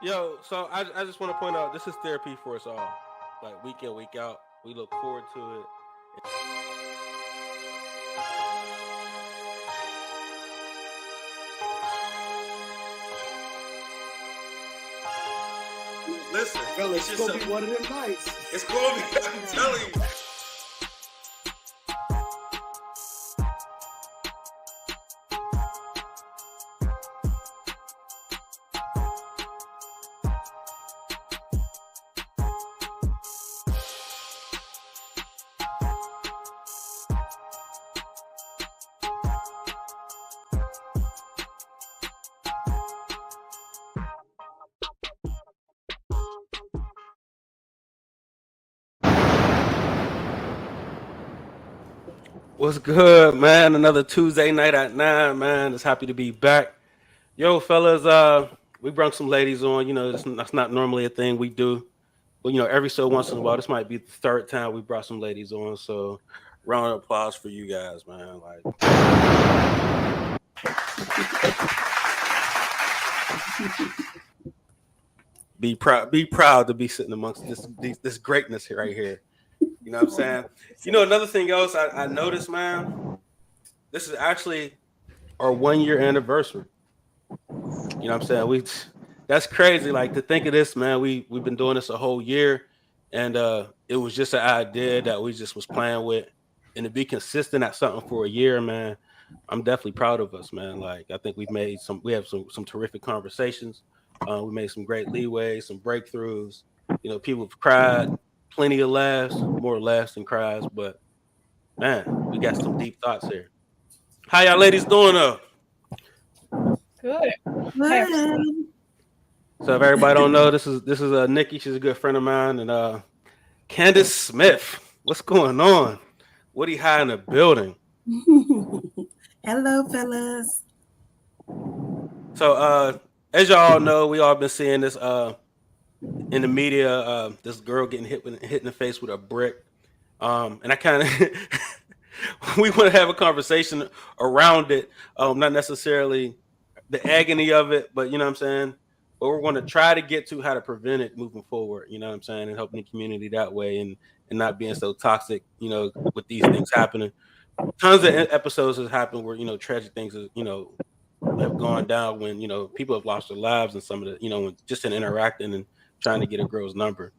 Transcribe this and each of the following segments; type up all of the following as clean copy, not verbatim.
Yo, so I just want to point out this is therapy for us all. Like week in, week out. We look forward to it. Listen, Fellas, it's gonna be one of them nights. it's gonna be. I'm telling you. What's good, man? Another Tuesday night at 9, man. Just happy to be back. Yo, fellas, we brought some ladies on. That's not normally a thing we do. But every so once in a while, this might be the third time we brought some ladies on. So round of applause for you guys, man. Be proud to be sitting amongst this greatness here right here. You know what I'm saying? Another thing else I noticed, man, this is actually our 1 year anniversary. You know what I'm saying? That's crazy. Like to think of this, man. We've been doing this a whole year, and it was just an idea that we just was playing with, and to be consistent at something for a year, man. I'm definitely proud of us, man. Like I think we have some terrific conversations. We made some great leeway, some breakthroughs. People have cried, plenty of laughs, more laughs than cries, but man, we got some deep thoughts here. How y'all ladies doing up? Good. So if everybody don't know, this is Nikki. She's a good friend of mine, and Candace Smith. What's going on? Woody High in the building. Hello, fellas. So as y'all know, we all been seeing this in the media. This girl getting hit in the face with a brick, and I kind of we want to have a conversation around it. Not necessarily the agony of it, but you know what I'm saying. But we're going to try to get to how to prevent it moving forward. You know what I'm saying, and helping the community that way, and not being so toxic. With these things happening. Tons of episodes has happened where tragic things have gone down when people have lost their lives, and some of the just in interacting and trying to get a girl's number.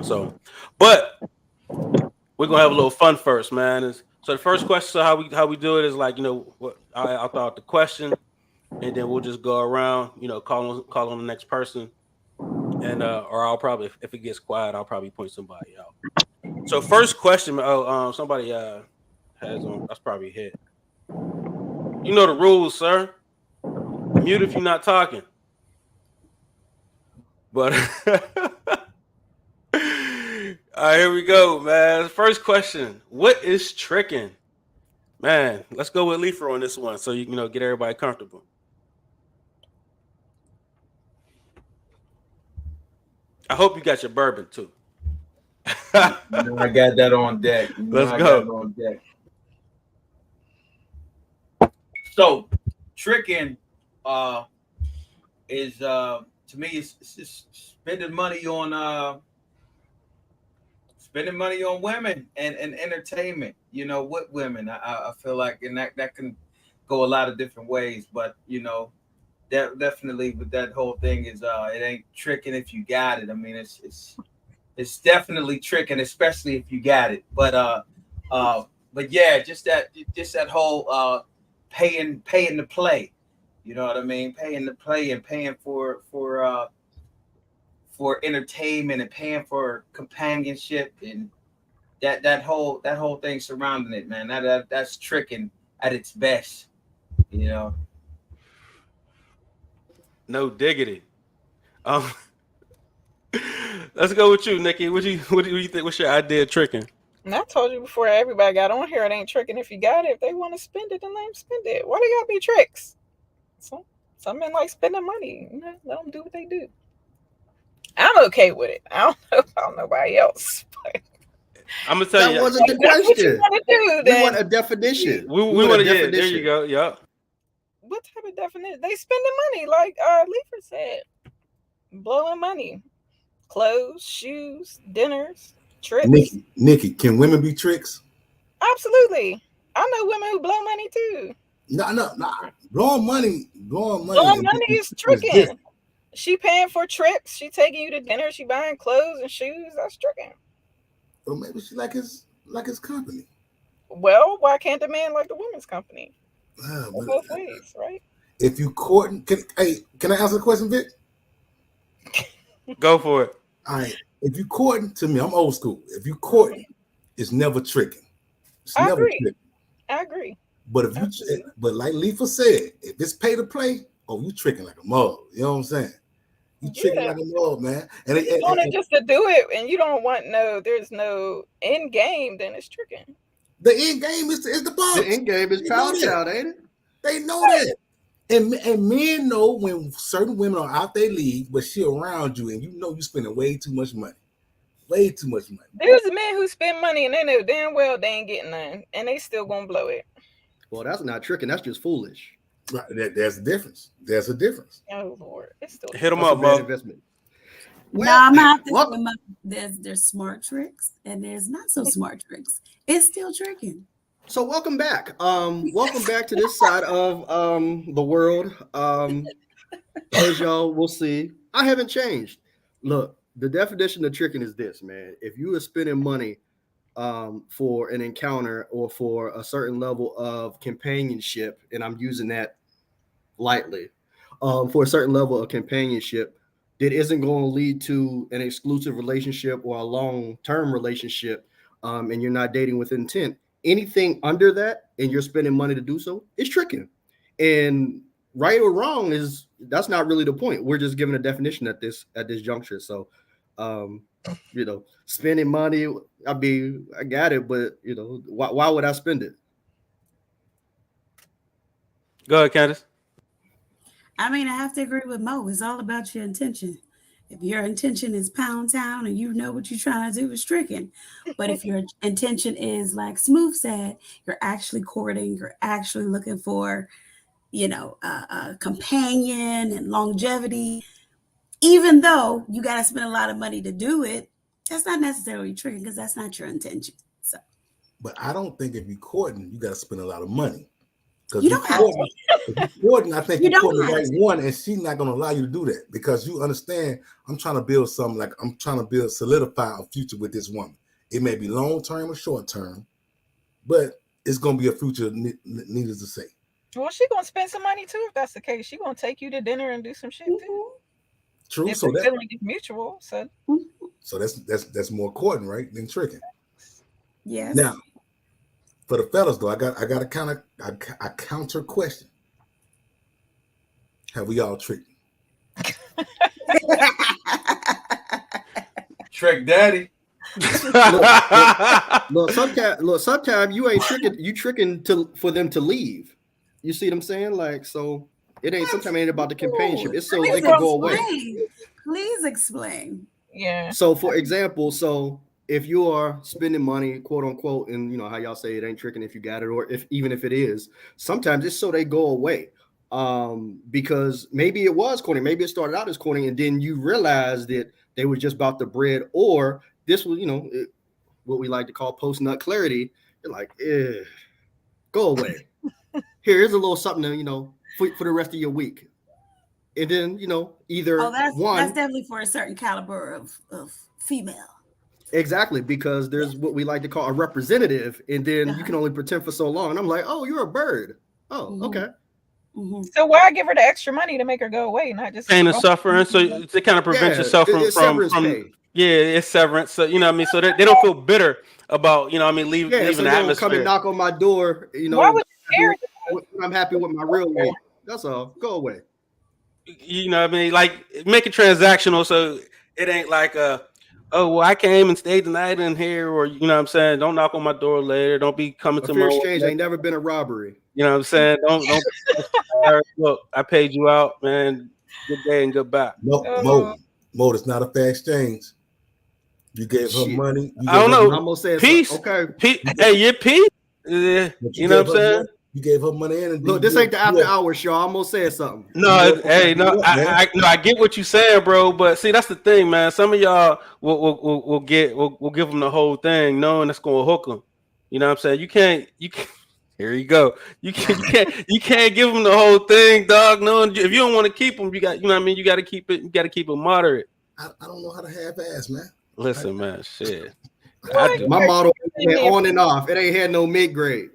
So, but we're gonna have a little fun first, man. So the first question, so how we do it is like what I'll throw out the question, and then we'll just go around, call on the next person, and or I'll probably, if it gets quiet, I'll probably point somebody out. So first question, somebody has on. That's probably a hit. You know the rules, sir. Mute if you're not talking. But all right, here we go, man. First question: what is tricking? Man, let's go with Leifer on this one, so you get everybody comfortable. I hope you got your bourbon too. I got that on deck. Let's go. On deck. So, tricking is to me it's spending money on women and entertainment. With women, I feel like, and that can go a lot of different ways, but that definitely with that whole thing is it ain't tricking if you got it. I mean, it's definitely tricking, especially if you got it. But yeah, just that whole paying to play. You know what I mean? Paying to play and paying for entertainment and paying for companionship and that whole thing surrounding it, man. That's tricking at its best. No diggity. Let's go with you, Nikki. What do you think? What's your idea of tricking? And I told you before everybody got on here, it ain't tricking if you got it. If they want to spend it, then let them spend it. Why they gotta be tricks? Some men like spending money. Let them do what they do. I'm okay with it. I don't know about nobody else. But I'm gonna tell you. That wasn't the question. We want a definition. We want a definition. There you go. Yep. What type of definition? They spending money, like Leifer said. blowing money, clothes, shoes, dinners, trips. Nikki, can women be tricks? Absolutely. I know women who blow money too. No. Blowing money Blowing and money is is tricking. different. She paying for trips. She taking you to dinner. She buying clothes and shoes. That's tricking. Or maybe she like his company. Well, why can't the man like the woman's company? But Both ways, right? if you courting, can I answer the question, Vic? Go for it. All right. If you courting, to me, I'm old school. If you courting, it's never tricking. It's I never agree. tricking. I agree. But if you, but like Leifer said, if it's pay to play, oh, you tricking like a mug. You know what I'm saying? You tricking like a mug, man. And if you want it just to do it, and you don't want there's no end game, then it's tricking. The end game is the box. The end game is pound child, ain't it? They know that. And men know when certain women are out their league, but she around you, and you know you spending way too much money. Way too much money. There's men who spend money and they know damn well they ain't getting none, and they still gonna blow it. Well, that's not tricking. That's just foolish. Right. There's a difference. There's a difference. Oh Lord, it's still Hit them That's up, a bad Mo. investment. No, I'm not. Well, There's smart tricks and there's not so smart tricks. It's still tricking. so welcome back. Welcome back to this side of the world. As y'all will see, I haven't changed. Look, the definition of tricking is this, man. If you are spending money for an encounter or for a certain level of companionship, and I'm using that lightly, for a certain level of companionship that isn't going to lead to an exclusive relationship or a long-term relationship, and you're not dating with intent, anything under that and you're spending money to do so, it's tricking. And right or wrong that's not really the point. We're just giving a definition at this juncture. So spending money, I got it, but why would I spend it? Go ahead, Candace. I mean, I have to agree with Mo. It's all about your intention. If your intention is pound town and you know what you're trying to do, it's tricking. But if your intention is, like Smooth said, you're actually courting, you're actually looking for, a companion and longevity, even though you got to spend a lot of money to do it, that's not necessarily tricking because that's not your intention. So, but I don't think if you're courting, you got to spend a lot of money. You don't have to. If you're courting, I think You you're don't courting the have right to. one, and she's not going to allow you to do that because you understand. I'm trying to build something, like I'm trying to solidify a future with this woman. It may be long term or short term, but it's going to be a future. Needless to say. Well, she gonna spend some money too if that's the case. She gonna take you to dinner and do some shit too. True. If So the feeling is mutual, so that's more courting, right, than tricking. Yes. Now, for the fellas though, I got a kind of a counter question. Have we all tricked? Trick Daddy. Look, sometimes you ain't tricking. You tricking for them to leave. You see what I'm saying? Like, so it ain't. Sometimes it ain't about the companionship. It's so they can go away. Please explain. yeah. So, for example, if you are spending money, quote unquote, and you know how y'all say it ain't tricking if you got it, or even if it is, sometimes it's so they go away. Because maybe it was courting, maybe it started out as courting, and then you realize that they were just about the bread, or this was, what we like to call post-nut clarity. You're like, go away. Here's a little something, for the rest of your week. And then, either that's definitely for a certain caliber of female. Exactly, because there's what we like to call a representative, and then you can only pretend for so long. And I'm like, oh, you're a bird. Oh, okay. Mm-hmm. So why give her the extra money to make her go away, not just pain and suffering? So to kind of prevent yourself from it's severance. So what I mean, so they don't feel bitter about leaving so the atmosphere. Come and knock on my door. Why would you care? I'm happy with my real life. That's all. Go away. Like make it transactional, so it ain't like I came and stayed the night in here, or what I'm saying, don't knock on my door later. Don't be coming to my exchange ain't never been a robbery. You know what I'm saying? Don't look, I paid you out, man. Good day and goodbye. Mo, it's not a fair exchange. You gave her money. I don't know. I'm gonna say peace. Okay. Hey, you're peace. You know what I'm saying? You gave her money in. And Look, this ain't the after hours show. I almost said something. No, hey, no, I get what you're saying, bro. But see, that's the thing, man. Some of y'all will give them the whole thing, knowing that's going to hook them. You know what I'm saying? You can't. Here you go. You can't give them the whole thing, dog. No, if you don't want to keep them, you got. You know what I mean? You got to keep it. You got to keep it moderate. I don't know how to half-ass, man. Listen, man, shit. My model is on and off. It ain't had no mid-grade.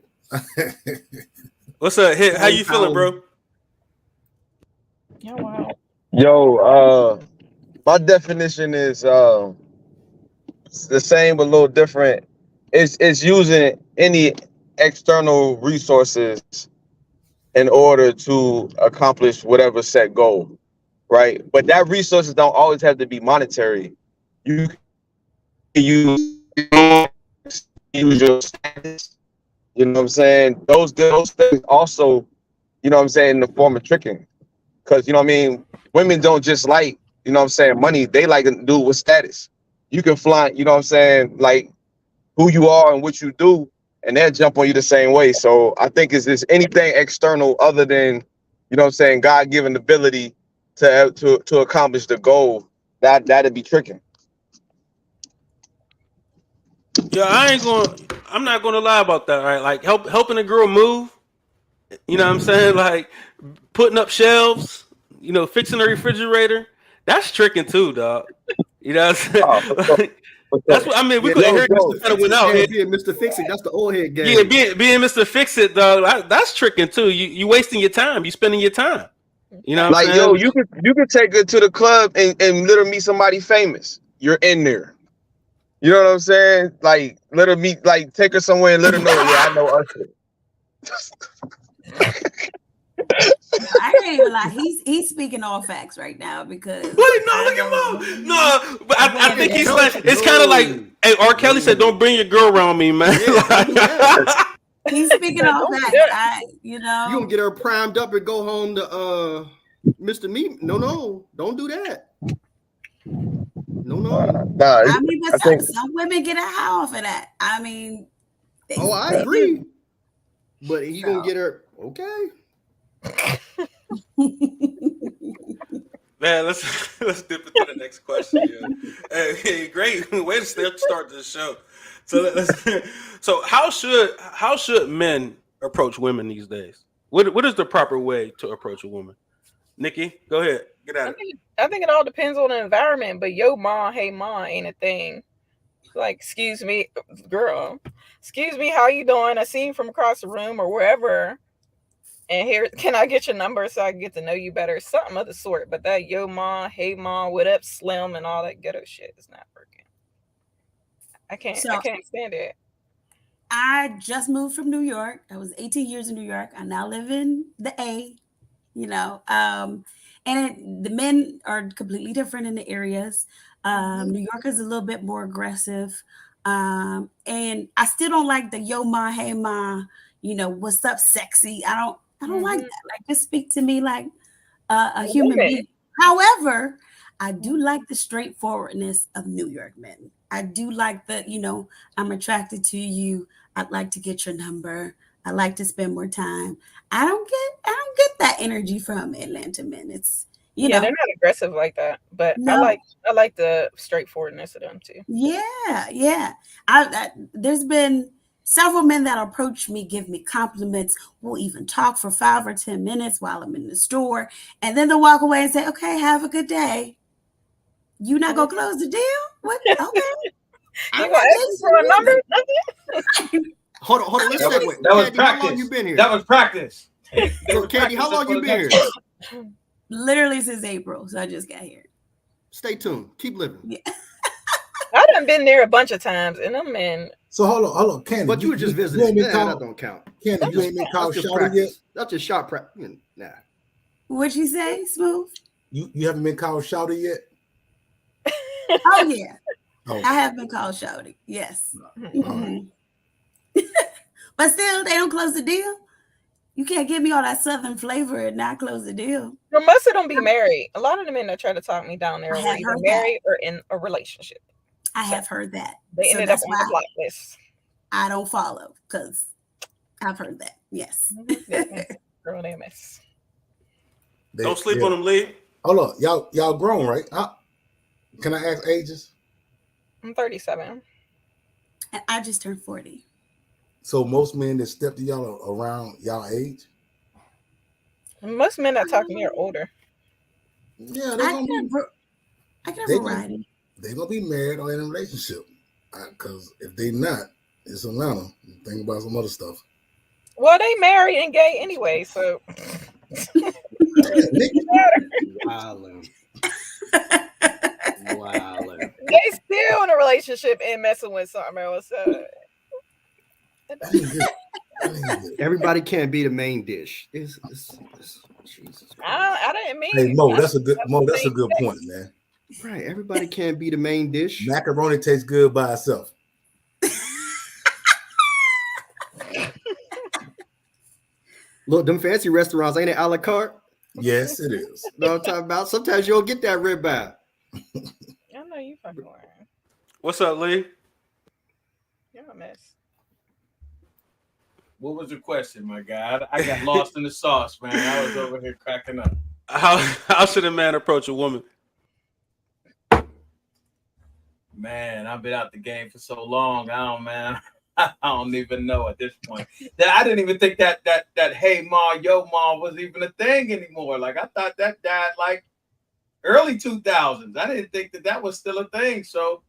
What's up? How you feeling, bro? Yeah, wow. Yo, my definition is the same but a little different. It's using any external resources in order to accomplish whatever set goal, right? But that resources don't always have to be monetary. You can use your status. You know what I'm saying? Those things also, you know what I'm saying, in the form of tricking. Because, you know what I mean, women don't just like, you know what I'm saying, money. They like to do with status. You can fly, you know what I'm saying, like who you are and what you do, and they'll jump on you the same way. So I think is this anything external other than, you know what I'm saying, God-given ability to accomplish the goal, that'd be tricking. Yeah, I'm not gonna lie about that, right? Like helping a girl move, you know what I'm saying? Like putting up shelves, you know, fixing a refrigerator. That's tricking too, dog. You know what I'm saying? That's what I mean. We couldn't hear Mr. Kind of went out here. Being Mr. Fix-It, that's the old head game. Yeah, being Mr. Fix-It, dog. That's tricking too. You wasting your time. You spending your time. You know what I'm saying? Yo, you could take her to the club and literally meet somebody famous. You're in there. You know what I'm saying? Like, let her meet, like, take her somewhere and let her know, yeah, I know Usher. I can't even lie. He's speaking all facts right now because Wait, no, look at Mo. No, but I think he's like, it's kind of like, hey, R. Kelly said, "Don't bring your girl around me, man." He's speaking all facts. You know, you gonna get her primed up and go home to Mr. Me? No, don't do that. No. I mean, but some women get a high off of that. I mean, I agree. But he gonna get her okay. Man, let's dip into the next question. Yeah. Hey, great way to start this show. So how should men approach women these days? What is the proper way to approach a woman? Nikki, go ahead. Get at it. I think it all depends on the environment, but yo ma, hey ma ain't a thing. Like, excuse me, girl. Excuse me, how you doing? I see you from across the room or wherever. And here, can I get your number so I can get to know you better? Something of the sort. But that yo ma, hey ma, what up, Slim, and all that ghetto shit is not working. I can't stand it. I just moved from New York. I was 18 years in New York. I now live in the A, you know. The men are completely different in the areas. New York is a little bit more aggressive. And I still don't like the yo ma, hey ma, you know, what's up, sexy. I don't like that. Like, just speak to me like a human being. However, I do like the straightforwardness of New York men. I do like the, you know, I'm attracted to you. I'd like to get your number. I like to spend more time. I don't get that energy from Atlanta men. It's, you know, they're not aggressive like that, but no. I like the straightforwardness of them too. Yeah. There's been several men that approach me, give me compliments. We'll even talk for 5 or 10 minutes while I'm in the store, and then they'll walk away and say, "Okay, have a good day." You not gonna close the deal? What? Okay. You gonna ask for a number? Hold on. Let's segue. That was Candy, practice. how long you been here? That was practice. Candy, how long you been here? Literally since April, so I just got here. Stay tuned. Keep living. Yeah. I done been there a bunch of times, and them men. So hold on, Candy. But you were just visiting. That don't count. Candy, you ain't been called shouty yet? That's just shot practice. Nah. What'd you say, Smooth? You haven't been called shouty yet? Oh yeah. Oh. I have been called shouty. Yes. Mm-hmm. But still, they don't close the deal. You can't give me all that Southern flavor and not close the deal. Well, most of them be married. A lot of the men that try to talk me down there are either married or in a relationship. I have heard that. They ended up on the block list. I don't follow because I've heard that. Yes. Girl named Miss. Don't sleep on them, Lee. Hold on, y'all grown, right? Can I ask ages? I'm 37. And I just turned 40. So most men that step to y'all are around y'all age. Most men that talk to me are older. Yeah, I get a variety. They're gonna be married or in a relationship. Because if they not, it's Atlanta. Think about some other stuff. Well, they married and gay anyway, so. Wildin'. Wildin'. They still in a relationship and messing with something else. Everybody can't be the main dish. It's Jesus Christ. I didn't mean. Hey Mo, that's a good point, man. Right, everybody can't be the main dish. Macaroni tastes good by itself. Look, them fancy restaurants ain't it a la carte? Yes, it is. No, I'm talking about. Sometimes you don't get that ribeye. I know you fucking lying. What's up, Lee? You're a mess. What was the question, my guy? I got lost in the sauce, man. I was over here cracking up. How should a man approach a woman? Man, I've been out the game for so long. I don't even know at this point. That I didn't even think that hey ma, yo ma was even a thing anymore. Like I thought that died like early 2000s. I didn't think that was still a thing. So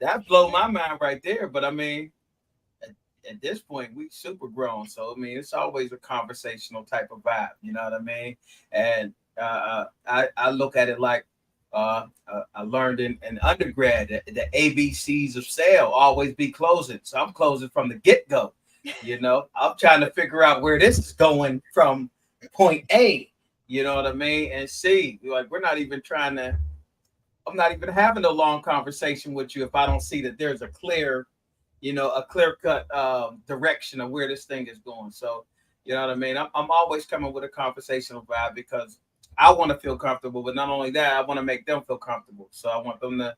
that blew my mind right there. But I mean, at this point, we super grown. So I mean, it's always a conversational type of vibe. You know what I mean? And I look at it like I learned in undergrad that the ABCs of sale always be closing. So I'm closing from the get-go. You know, I'm trying to figure out where this is going from point A. You know what I mean? And see, like I'm not even having a long conversation with you if I don't see that there's a clear cut direction of where this thing is going. So, you know what I mean? I'm always coming with a conversational vibe because I want to feel comfortable, but not only that, I want to make them feel comfortable. So I want them to,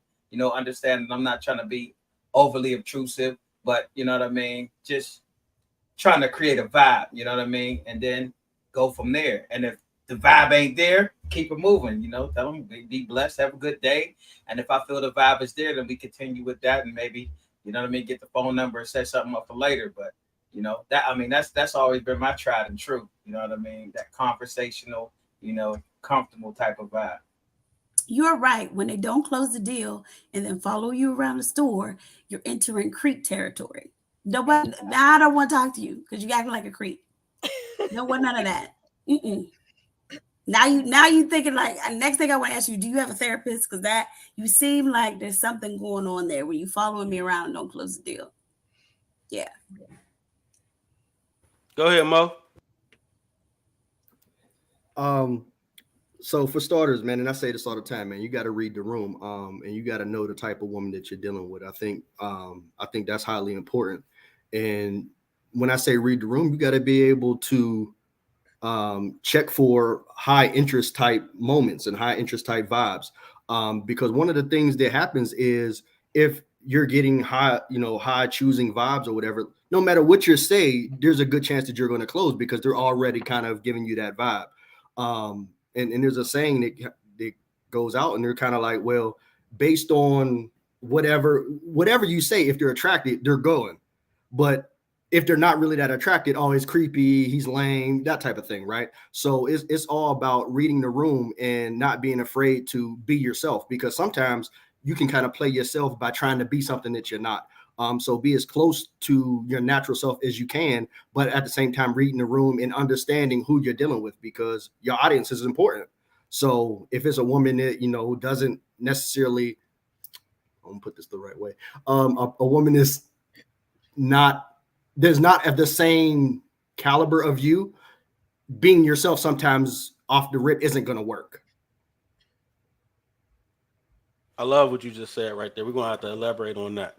understand that I'm not trying to be overly obtrusive, but you know what I mean? Just trying to create a vibe, you know what I mean? And then go from there. And if the vibe ain't there, keep it moving, tell them be blessed, have a good day. And if I feel the vibe is there, then we continue with that and maybe, you know what I mean, get the phone number and set something up for later. But that's always been my tried and true, you know what I mean? That conversational, comfortable type of vibe. You're right. When they don't close the deal and then follow you around the store, you're entering creep territory. Nobody, now I don't want to talk to you because you acting like a creep. No one, none of that. Mm-mm. Now you thinking like next thing I want to ask you, do you have a therapist? Because that you seem like there's something going on there when you following me around and don't close the deal. Yeah. Go ahead, Mo. So for starters, man, and I say this all the time, man, you got to read the room, and you got to know the type of woman that you're dealing with. I think that's highly important. And when I say read the room, you got to be able to check for high interest type moments and high interest type vibes. Because one of the things that happens is if you're getting high choosing vibes or whatever, no matter what you say, there's a good chance that you're going to close because they're already kind of giving you that vibe. And there's a saying that goes out and they're kind of like, well, based on whatever you say, if they're attracted, they're going. But if they're not really that attracted, oh, he's creepy, he's lame, that type of thing, right? So it's all about reading the room and not being afraid to be yourself, because sometimes you can kind of play yourself by trying to be something that you're not. So be as close to your natural self as you can, but at the same time, reading the room and understanding who you're dealing with, because your audience is important. So if it's a woman that, doesn't necessarily, I'm gonna put this the right way. A woman does not have the same caliber of you, being yourself sometimes off the rip isn't going to work. I love what you just said right there. We're going to have to elaborate on that.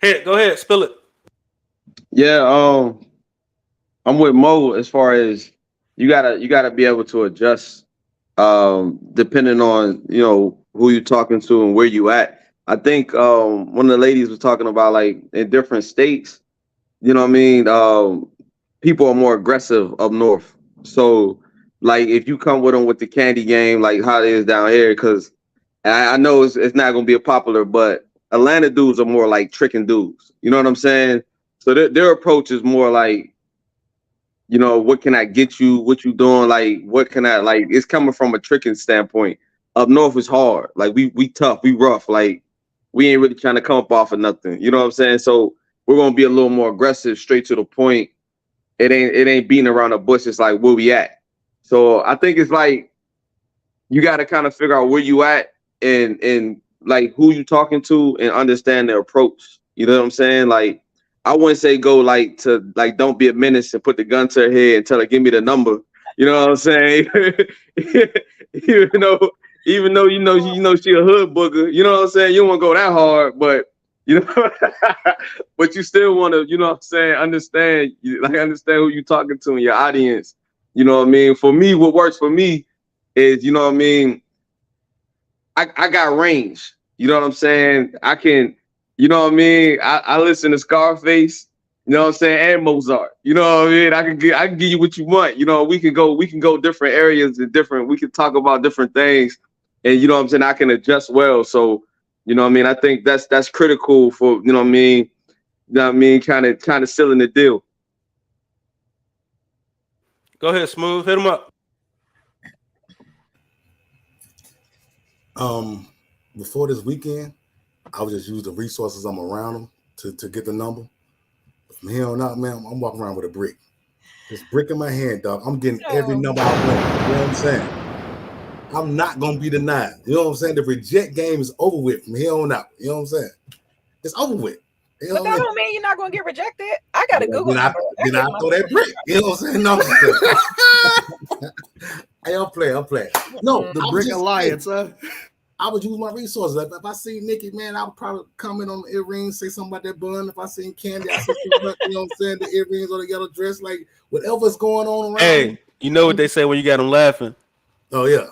Hey, go ahead, spill it. Yeah, I'm with Mo as far as you gotta be able to adjust depending on who you're talking to and where you at. I think one of the ladies was talking about like in different states, you know what I mean? people are more aggressive up north. So like if you come with them with the candy game, like how it is down here, because I know it's not gonna be a popular, but Atlanta dudes are more like tricking dudes. You know what I'm saying? So their approach is more like, you know, what can I get you? What you doing? Like, what can I like? It's coming from a tricking standpoint. Up north is hard. Like we tough, we rough. Like we ain't really trying to come up off of nothing. You know what I'm saying? So we're gonna be a little more aggressive, straight to the point. It ain't beating around the bush. It's like where we at. So I think it's like you got to kind of figure out where you at and like who you talking to and understand their approach. You know what I'm saying? Like I wouldn't say go like to like don't be a menace and put the gun to her head and tell her give me the number. You know what I'm saying? you know, even though you know she a hood booger. You know what I'm saying? You don't want to go that hard, but you know, but you still want to, you know what I'm saying, understand, like understand who you talking to and your audience. You know what I mean? For me, what works for me is, you know what I mean, I got range. You know what I'm saying? I can, you know what I mean? I listen to Scarface, you know what I'm saying, and Mozart. You know what I mean? I can give you what you want. You know, we can go different areas and different, we can talk about different things. And you know what I'm saying? I can adjust well. So, you know what I mean? I think that's critical for, you know what I mean? You know what I mean? Kind of sealing the deal. Go ahead, Smooth. Hit him up. Before this weekend, I would just use the resources I'm around them to get the number. From here on out, man, I'm walking around with a brick. This brick in my hand, dog. I'm getting every number I want. You know what I'm saying? I'm not gonna be denied. You know what I'm saying? The reject game is over with from here on out. You know what I'm saying? It's over with. You know But what I that mean? don't mean you're not gonna get rejected. I got a Well, Google number. then I throw that brick. You know what I'm saying? No, hey, I'm playing. No, The I was Brick just Alliance, huh? I would use my resources. If I see Nikki, man, I would probably comment on the earrings, say something about that bun. If I seen Candy, I say something about, you know what I'm saying, the earrings or the yellow dress, like whatever's going on around. Hey, you know what they say when you got them laughing? Oh yeah.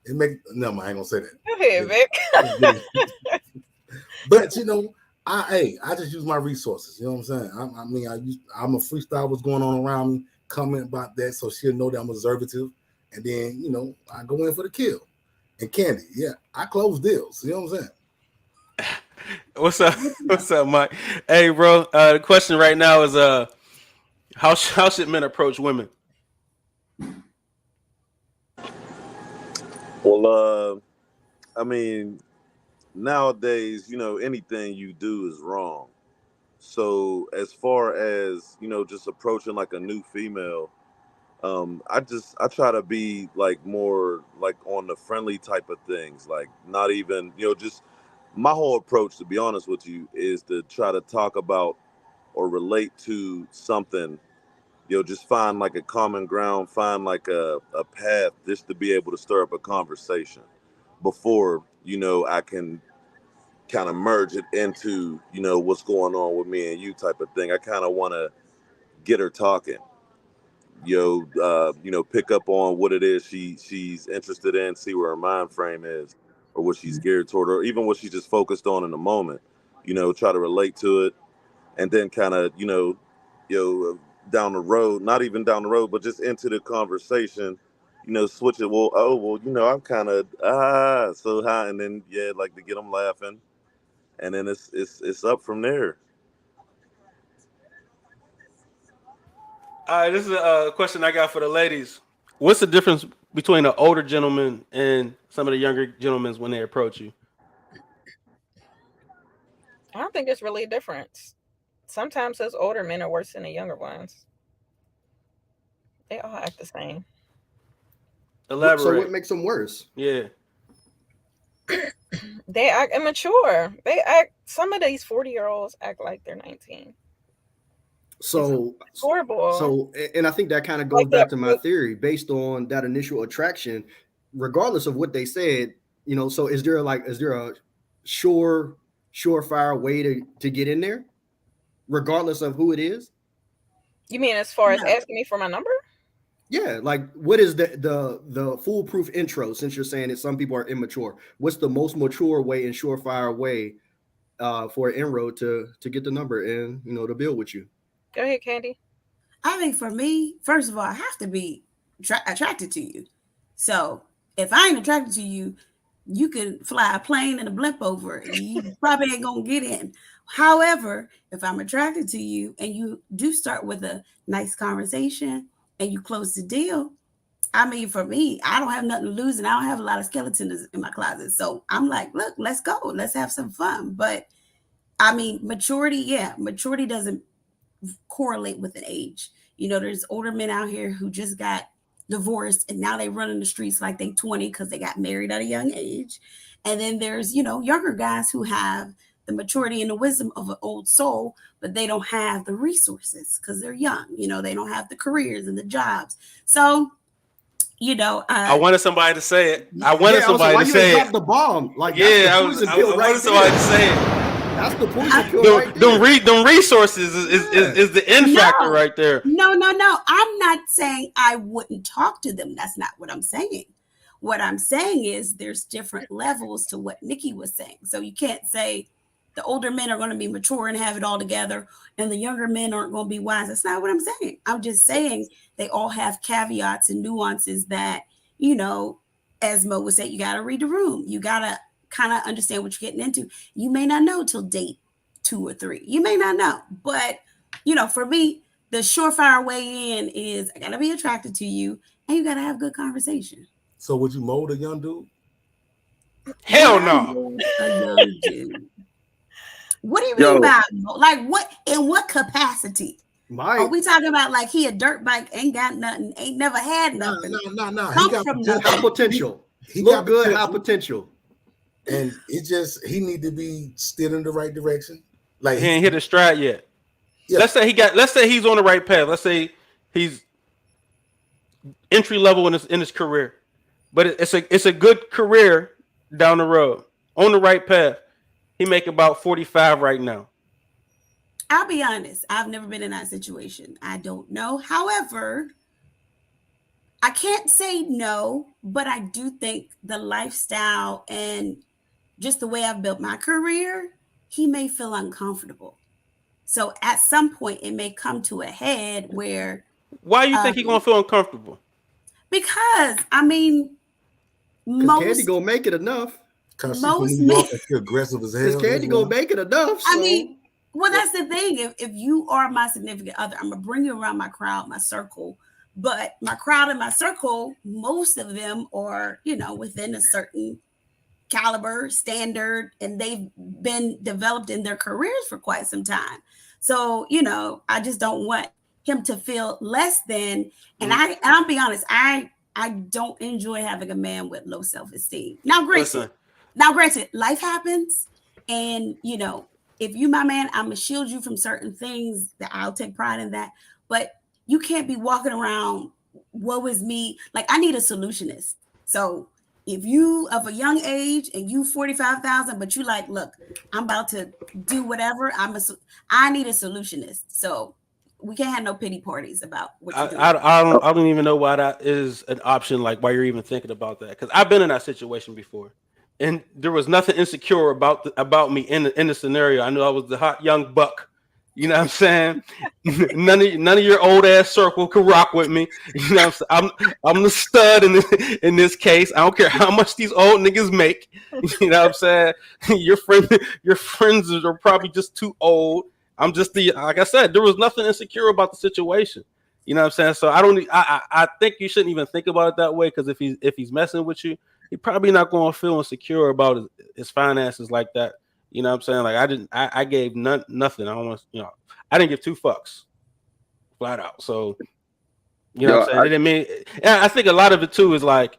It make no, I ain't gonna say that. Go ahead, Vic. But you know, I just use my resources. You know what I'm saying? I'm a freestyle what's going on around me, comment about that so she'll know that I'm observative, and then you know I go in for the kill. And Candy, yeah, I close deals. You know what I'm saying? What's up? What's up, Mike? Hey, bro. The question right now is how should men approach women? Well, I mean, nowadays, anything you do is wrong. So as far as, just approaching like a new female, I try to be like more like on the friendly type of things, like not even, just my whole approach, to be honest with you, is to try to talk about or relate to something, just find like a common ground, find like a path just to be able to stir up a conversation before, I can kind of merge it into, what's going on with me and you type of thing. I kind of want to get her talking, pick up on what it is she's interested in, see where her mind frame is, or what she's geared toward, or even what she's just focused on in the moment. Try to relate to it, and then kind of, down the road, not even down the road, but just into the conversation, switch it. Well, oh, well, I'm kind of so high, and then yeah, like to get them laughing, and then it's up from there. All right, this is a question I got for the ladies. What's the difference between an older gentleman and some of the younger gentlemen when they approach you? I don't think there's really a difference. Sometimes those older men are worse than the younger ones. They all act the same. Elaborate. So what makes them worse? Yeah. They act immature. Some of these 40-year-olds act like they're 19. So it's horrible. So, and I think that kind of goes back to my theory based on that initial attraction, regardless of what they said. So is there a surefire way to get in there, regardless of who it is? You mean as far as asking me for my number? Yeah, like what is the foolproof intro? Since you're saying that some people are immature, what's the most mature way and surefire way for an inroad to get the number and to build with you? Go ahead, Candy. I think for me, first of all, I have to be attracted to you. So if I ain't attracted to you, you can fly a plane and a blimp over it. You probably ain't gonna get in. However, if I'm attracted to you and you do start with a nice conversation and you close the deal, I mean, for me, I don't have nothing to lose and I don't have a lot of skeletons in my closet. So I'm like, look, let's go. Let's have some fun. But I mean, maturity doesn't correlate with an age. You know, there's older men out here who just got divorced and now they run in the streets like they 20 because they got married at a young age. And then there's, younger guys who have the maturity and the wisdom of an old soul, but they don't have the resources because they're young. They don't have the careers and the jobs. So, I wanted somebody to say it. I wanted somebody to say it. The bomb. Like, I wanted somebody to say it. That's the poison pill right there. The resources is the end factor right there. No. I'm not saying I wouldn't talk to them. That's not what I'm saying. What I'm saying is there's different levels to what Nikki was saying. So you can't say the older men are going to be mature and have it all together and the younger men aren't going to be wise. That's not what I'm saying. I'm just saying they all have caveats and nuances that, as Mo would say, you got to read the room. You got to kind of understand what you're getting into. You may not know till date 2 or 3. You may not know. But, for me, the surefire way in is I got to be attracted to you and you got to have good conversation. So would you mold a young dude? Hell no. A young dude. What do you mean by like what? In what capacity? Are we talking about like he a dirt bike, ain't got nothing, ain't never had nothing? No. He got high potential. He got good high potential, and he need to be steered in the right direction. Like he ain't hit a stride yet. Yeah. Let's say he's on the right path. Let's say he's entry level in his career, but it's a good career down the road on the right path. He make about 45 right now. I'll be honest. I've never been in that situation. I don't know. However, I can't say no, but I do think the lifestyle and just the way I've built my career, he may feel uncomfortable. So at some point, it may come to a head where. Why do you think he's gonna feel uncomfortable? Because I mean, Candy gonna make it enough. Most men aggressive as hell. Candy gonna make it enough. So. I mean, well, that's the thing. If you are my significant other, I'm gonna bring you around my crowd, my circle. But my crowd and my circle, most of them are, within a certain caliber, standard, and they've been developed in their careers for quite some time. So, I just don't want him to feel less than. And I'll be honest, I don't enjoy having a man with low self-esteem. Now, granted, life happens, and if you my man, I'm gonna shield you from certain things that I'll take pride in that. But you can't be walking around, woe is me. Like I need a solutionist. So if you of a young age and you 45,000, but you like, look, I'm about to do whatever. I need a solutionist. So we can't have no pity parties about what you're doing. I don't even know why that is an option. Like why you're even thinking about that? Because I've been in that situation before. And there was nothing insecure about me in the scenario. I knew I was the hot young buck. You know what I'm saying? none of your old ass circle could rock with me. You know what I'm saying? I'm the stud in this case. I don't care how much these old niggas make. You know what I'm saying? Your friends are probably just too old. I'm just like I said, there was nothing insecure about the situation. You know what I'm saying? So I think you shouldn't even think about it that way, because if he's messing with you, he's probably not going to feel insecure about his finances like that. You know what I'm saying? Like I gave nothing. I didn't give 2 fucks flat out. So, you know what I'm saying? I think a lot of it too is like,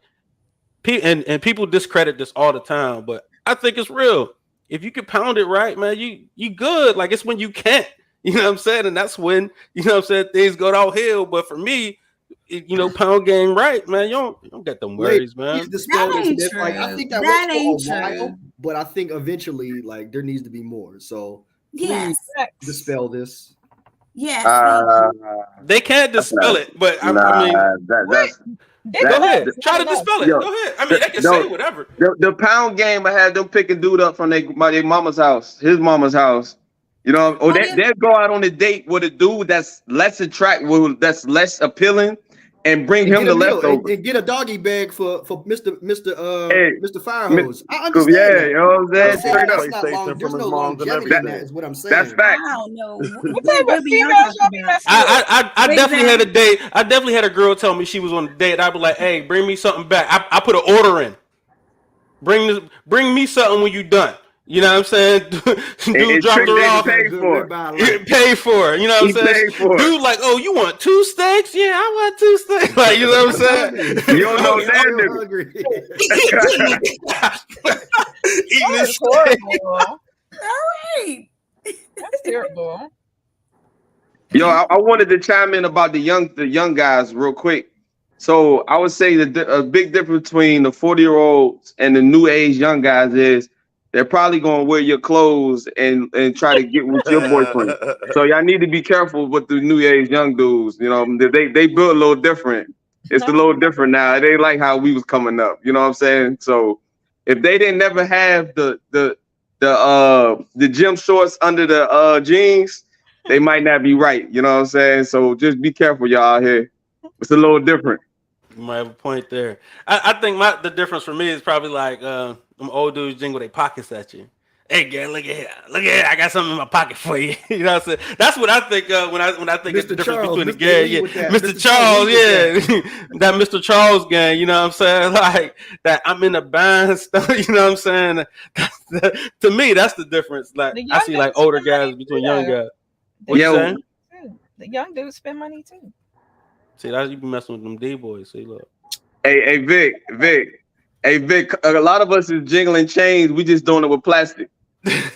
and people discredit this all the time, but I think it's real. If you can pound it right, man, you good. Like it's when you can't, you know what I'm saying? And that's when, you know what I'm saying, things go downhill. But for me, pound game right, man. You don't get them worries, man. That ain't true. Like, I think that ain't true. While, but I think eventually, like, there needs to be more. So please dispel this. Yes, they can't dispel it, but I mean, go ahead, try to dispel it. Go ahead. I mean, they can say whatever. The pound game, I had them pick a dude up from their mama's house, his mama's house, You know, or How do you- they'll go out on a date with a dude that's less attractive, that's less appealing, and bring And him get the a meal leftovers. and get a doggy bag for Mr. Hey, Mr. Firehose. I yeah, understand that. you know what I'm I'm saying? not saying Straight that up. that's not long. PlayStation There's from no his mom's and longevity in that. everything. Is what I'm That's saying. fact. I don't know. What What type of women y'all females y'all talking be about? messing with? I Big definitely had a Bang. date. I definitely had a girl tell me she was on a date. I'd be like, hey, bring me something back. I put an order in. Bring me something when you done. You know what I'm saying? Dude And dropped Trick her didn't off. Got a pay good for it. ribeye He life. paid for it. You know what He I'm saying? paid for it. Dude, like, oh, you want 2 steaks? Yeah, I want 2 steaks. Like, you know what I'm I'm saying? hungry. You don't know I'm that real nigga. hungry. Eating That this is steak. horrible. All right. That's terrible. Yo, I wanted to chime in about the young guys real quick. So I would say that a big difference between the 40-year-olds and the new age young guys is they're probably gonna wear your clothes and try to get with your boyfriend. So y'all need to be careful with the new age young dudes. You know, they build a little different. It's a No. little different now. It ain't like how we was coming up. You know what I'm saying? So if they didn't never have the gym shorts under the jeans, they might not be right. You know what I'm saying? So just be careful, y'all out here. It's a little different. You might have a point there. I think the difference for me is probably like them old dudes jingle their pockets at you. Hey, girl, look at here. Look at here. I got something in my pocket for you. You know what I'm saying? That's what I think when I think of the Mr. difference Charles, between the Mr. gang. Lee Yeah, with that. Mr. Mr. Charles, Lee with yeah. That Mr. Charles gang, you know what I'm saying? Like that I'm in a band stuff, you know what I'm saying? To me, that's the difference. Like The I young see like dudes older spend money guys too, between young though. guys. The What you Yeah, young saying? too. The young dudes spend money too. See, that you be messing with them D boys. See, look. hey, Vic. Hey, Vic, a lot of us is jingling chains. We just doing it with plastic. But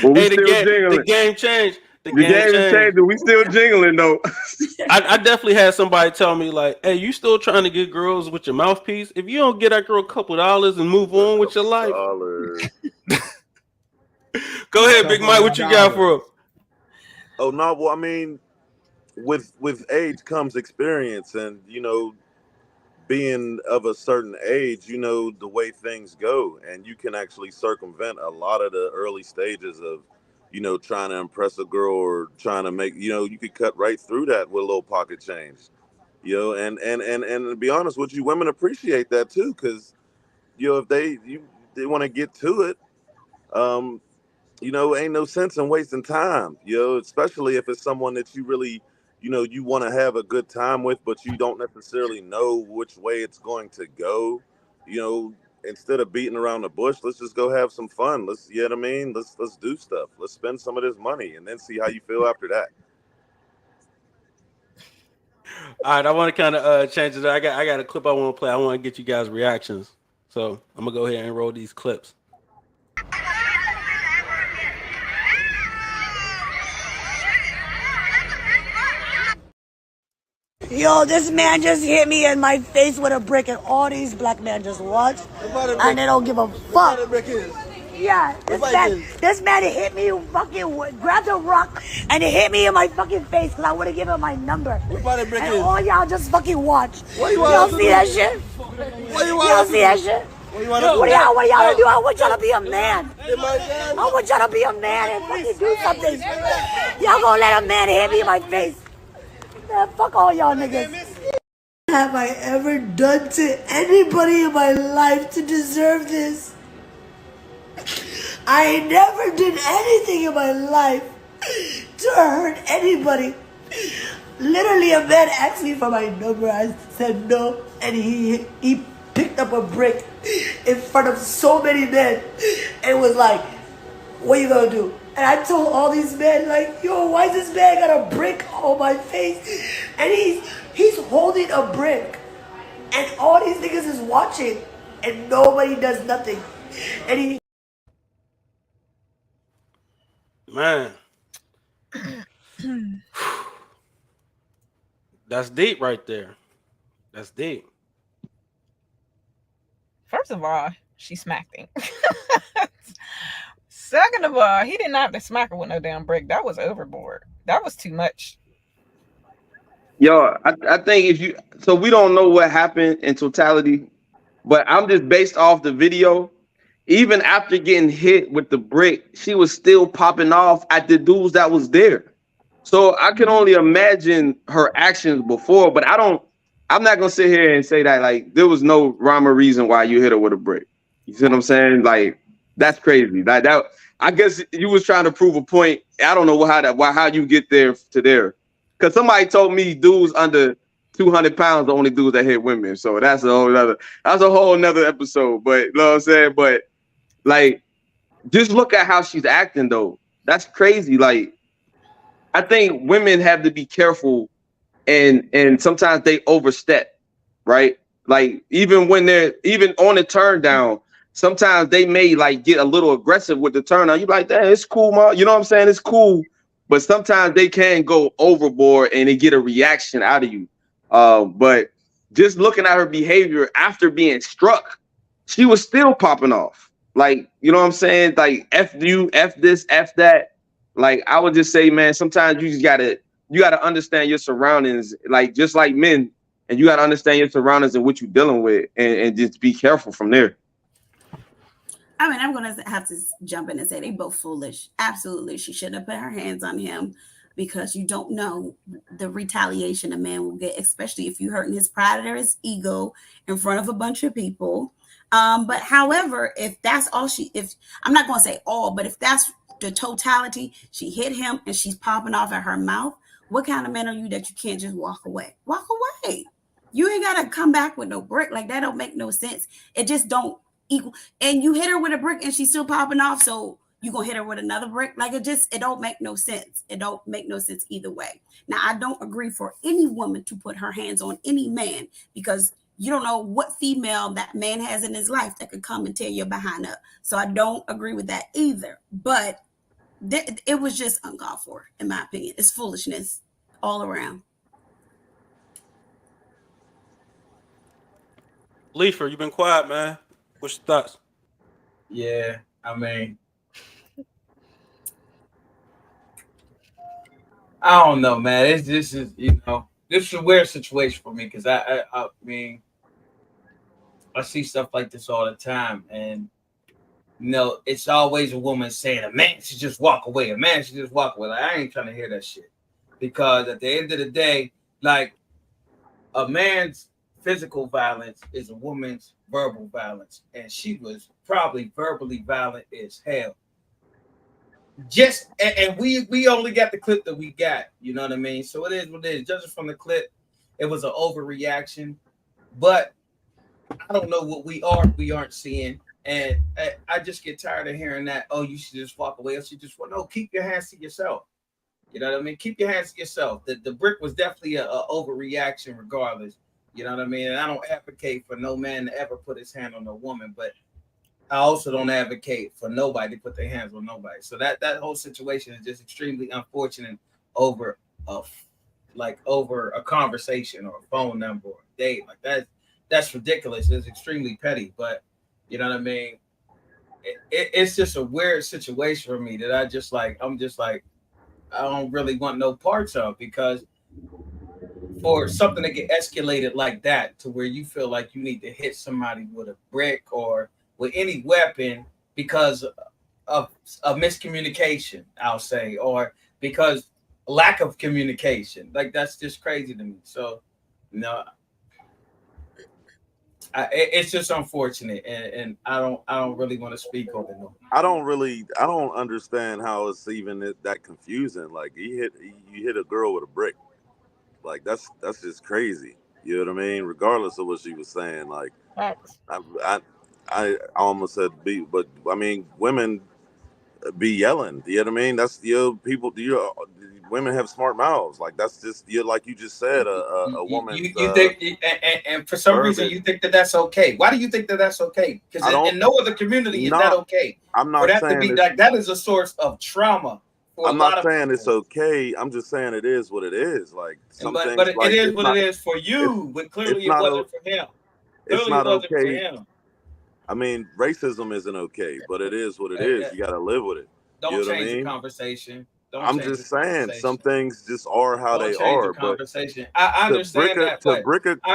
we Hey, still the jingling. game changed. The The game game is changed. changing. We still jingling though. I definitely had somebody tell me like, "Hey, you still trying to get girls with your mouthpiece? If you don't get that girl a couple dollars and move on with your life, $2. go ahead, Big Couple Mike. of What you got for him?" Oh no, well, I mean, with age comes experience, and being of a certain age, the way things go, and you can actually circumvent a lot of the early stages of, trying to impress a girl or trying to make, you could cut right through that with a little pocket change, and to be honest with you, women appreciate that too, because if they want to get to it, um, ain't no sense in wasting time, especially if it's someone that you really, you want to have a good time with, but you don't necessarily know which way it's going to go. Instead of beating around the bush, let's just go have some fun. You know what I mean? Let's do stuff. Let's spend some of this money and then see how you feel after that. All right, I want to kind of change it. I got a clip I want to play. I want to get you guys' reactions. So I'm gonna go ahead and roll these clips. Yo, this man just hit me in my face with a brick, and all these black men just watch, and they don't give a fuck. Yeah, this man hit me, grabbed a rock, and it hit me in my fucking face because I would have given him my number. And all y'all just fucking watch. Y'all see that shit? Y'all see that shit? What do y'all do? I want y'all to be a man. I want y'all to be a man and fucking do something. Y'all gonna let a man hit me in my face? Man, fuck all y'all niggas. Have I ever done to anybody in my life to deserve this? I never did anything in my life to hurt anybody. Literally, a man asked me for my number. I said no, and he picked up a brick in front of so many men and was like, "What you gonna do?" And I told all these men, like, "Yo, why this man got a brick on my face?" And he's holding a brick, and all these niggas is watching, and nobody does nothing. And he. Man, that's deep right there. That's deep. First of all, she smacked him. Second of all, he didn't have to smack her with no damn brick. That was overboard. That was too much. Yo, I think we don't know what happened in totality, but I'm just based off the video. even after getting hit with the brick, she was still popping off at the dudes that was there. So I can only imagine her actions before, but I'm not gonna sit here and say that like there was no rhyme or reason why you hit her with a brick. You see what I'm saying? Like that's crazy. Like that, I guess you was trying to prove a point. I don't know how you get there to there. Because somebody told me dudes under 200 pounds are the only dudes that hit women. So that's a whole nother episode. But you know what I'm saying? But like, just look at how she's acting though. That's crazy. Like, I think women have to be careful, and sometimes they overstep, right? Like even on the turn down, sometimes they may like get a little aggressive with the turn down. You're like, "Damn, it's cool, ma." You know what I'm saying? It's cool, but sometimes they can go overboard and they get a reaction out of you. But just looking at her behavior after being struck, she was still popping off. Like, you know what I'm saying? Like, F you, F this, F that. Like, I would just say, man, sometimes you gotta understand your surroundings, like just like men, and you gotta understand your surroundings and what you're dealing with, and just be careful from there. I mean, I'm gonna have to jump in and say they both foolish. Absolutely, she shouldn't have put her hands on him because you don't know the retaliation a man will get, especially if you're hurting his pride or his ego in front of a bunch of people. But however, if that's all if I'm not gonna say all, but if that's the totality, she hit him and she's popping off at her mouth. What kind of man are you that you can't just walk away? Walk away. You ain't gotta come back with no brick. Like that don't make no sense. It just don't equal. And you hit her with a brick and she's still popping off. So you gonna hit her with another brick? Like it don't make no sense. It don't make no sense either way. Now I don't agree for any woman to put her hands on any man because you don't know what female that man has in his life that could come and tear your behind up. So I don't agree with that either. But it was just uncalled for, in my opinion. It's foolishness all around. Leifer, you've been quiet, man. What's your thoughts? Yeah, I mean, I don't know, man. This is this is a weird situation for me because I mean, I see stuff like this all the time, and it's always a woman saying a man should just walk away. A man should just walk away. Like, I ain't trying to hear that shit because at the end of the day, like a man's physical violence is a woman's verbal violence, and she was probably verbally violent as hell. And we only got the clip that we got, you know what I mean? So it is what it is. Judging from the clip, it was an overreaction, but I don't know what we aren't seeing. And I just get tired of hearing that, oh, you should just walk away. Or you just no, keep your hands to yourself. You know what I mean? Keep your hands to yourself. The brick was definitely a overreaction regardless. You know what I mean? And I don't advocate for no man to ever put his hand on a woman, but I also don't advocate for nobody to put their hands on nobody. So that whole situation is just extremely unfortunate over a conversation or a phone number or a date. Like that's ridiculous. It's extremely petty, but you know what I mean? It's just a weird situation for me that I'm just like, I don't really want no parts of, because for something to get escalated like that to where you feel like you need to hit somebody with a brick or with any weapon because of miscommunication, I'll say, or because lack of communication, like that's just crazy to me. So, it's just unfortunate, and I don't really want to speak on it. No. I don't understand how it's even that confusing. Like you hit a girl with a brick, like that's just crazy. You know what I mean? Regardless of what she was saying, like I almost said be, but I mean women be yelling. You know what I mean? That's people. Women have smart mouths. Like that's just like you just said. A woman. You think, and for some reason you think that's okay. Why do you think that's okay? Because in no other community is that okay. I'm not for that saying to be like that is a source of trauma. I'm not saying it's okay. I'm just saying it is what it is. Like some things, but like, it is what it is for you. But clearly it wasn't for him. It's not okay. I mean, racism isn't okay, but it is what it is. You got to live with it. Don't change the conversation. I'm just saying some things just are how they are. But conversation. I understand that. I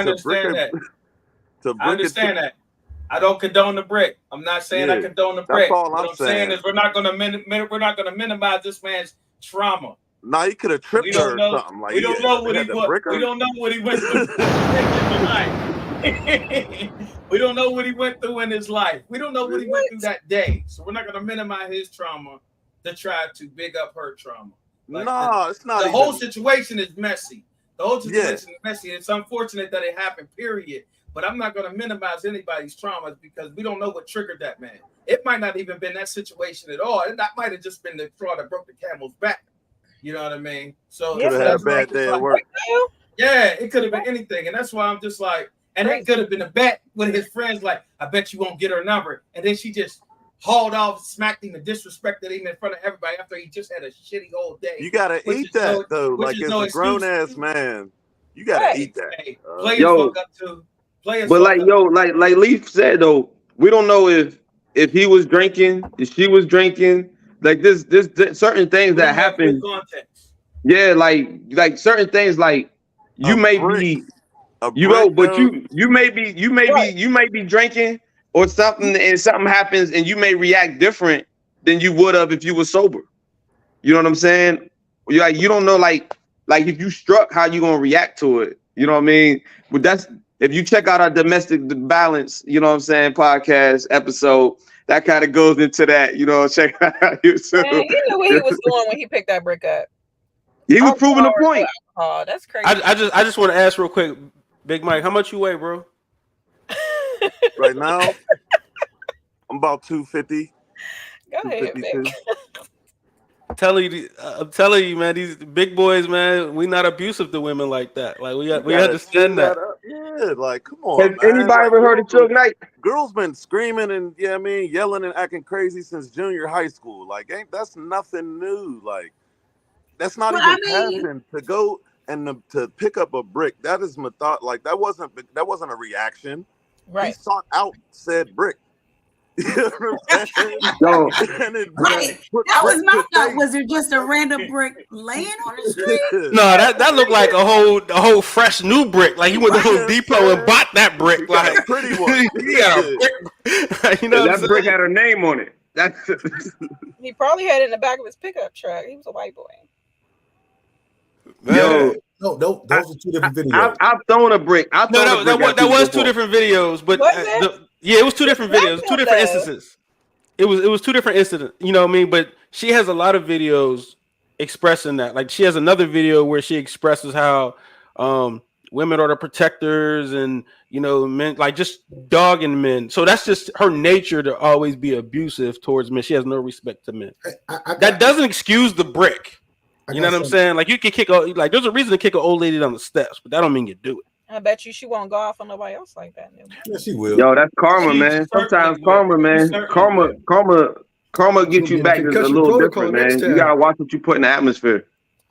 understand that. I don't condone the brick. I'm not saying I Yeah, condone the that's brick. all What I'm I'm saying saying. is we're not going to minimize this man's trauma. Nah, he could have We tripped don't her or know. something. Like We don't know they what had he to what. brick We her. don't know what he went through in his life. We don't know what he went through in his life. We don't know what he went through that day. So we're not going to minimize his trauma to try to big up her trauma. Like Nah, it's not the whole even. situation is messy. The whole Yeah, situation is messy. It's unfortunate that it happened, period. But I'm not going to minimize anybody's traumas because we don't know what triggered that man. It might not even been that situation at all. That might have just been the straw that broke the camel's back. You know what I mean? So, could Yeah, have so had a that's but why I'm bad just day at like, work. yeah, it could have been anything. And that's why I'm just like, and Crazy. it could have been a bet with his friends, like, I bet you won't get her number. And then she just hauled off, smacked him, and disrespected him in front of everybody after he just had a shitty whole day. You gotta eat that though. Which Like is as no a grown excuse. ass man, you gotta Right. eat that. Hey, players Yo, fuck up too. Players but fuck like up. yo, like Leaf said though, we don't know if he was drinking, if she was drinking. Like this certain things We that don't have full happen. context. Yeah, like certain things like you A may brick, be a you know, brick but though. Right. you may be drinking or something, and something happens, and you may react different than you would have if you were sober. You know what I'm saying? You like you don't know like if you struck, how you gonna react to it. You know what I mean? But that's if you check out our domestic balance, you know what I'm saying, podcast episode, that kind of goes into that. You know, check out YouTube. Man, he knew what he was doing when he picked that brick up. He was Alcohol proving a or no point. alcohol. That's crazy. I just want to ask real quick, Big Mike, how much you weigh, bro? Right now, I'm about 250, Go ahead, Vic. 252. I'm telling you, man, these big boys, man, we not abusive to women like that. Like we You we gotta chew understand that that. up. Yeah, like come Has on, man. anybody Like ever heard of Suge Knight? girls been screaming and I mean yelling and acting crazy since junior high school. Like ain't that's nothing new. Like that's not Well, I even mean, passion to go and to pick up a brick. That is method. Like that wasn't a reaction. He Right. sought out said brick. You know what I'm saying? Yo, And it right. put That was brick my to thought. Was face. there just a random brick laying on the street? No, that looked like a whole fresh new brick. Like he went to You know Home what I'm Depot and saying? bought that brick. He got a Like pretty one. he got a brick. You know what I'm that brick saying? had her name on it. That's He probably had it in the back of his pickup truck. He was a white boy. yo. Man. No, those are two different videos. I've thrown a brick. I've No, thrown a brick at that people was two before. different videos, but Was it? yeah, it was two different videos, two Blackmail different though. instances. It was two different incidents. You know what I mean? But she has a lot of videos expressing that. Like she has another video where she expresses how women are the protectors and men like just dogging men. So that's just her nature to always be abusive towards men. She has no respect to men. That doesn't excuse the brick. You know what I'm saying? Like you can like there's a reason to kick an old lady down the steps, but that don't mean you do it. I bet you she won't go off on nobody else like that. Yeah, she will. Yo, that's karma, She man. Sometimes certainly karma, will. She man. certainly Karma It's gets gonna you be a back a concussion little protocol different, next man. You time. gotta watch what you put in the atmosphere.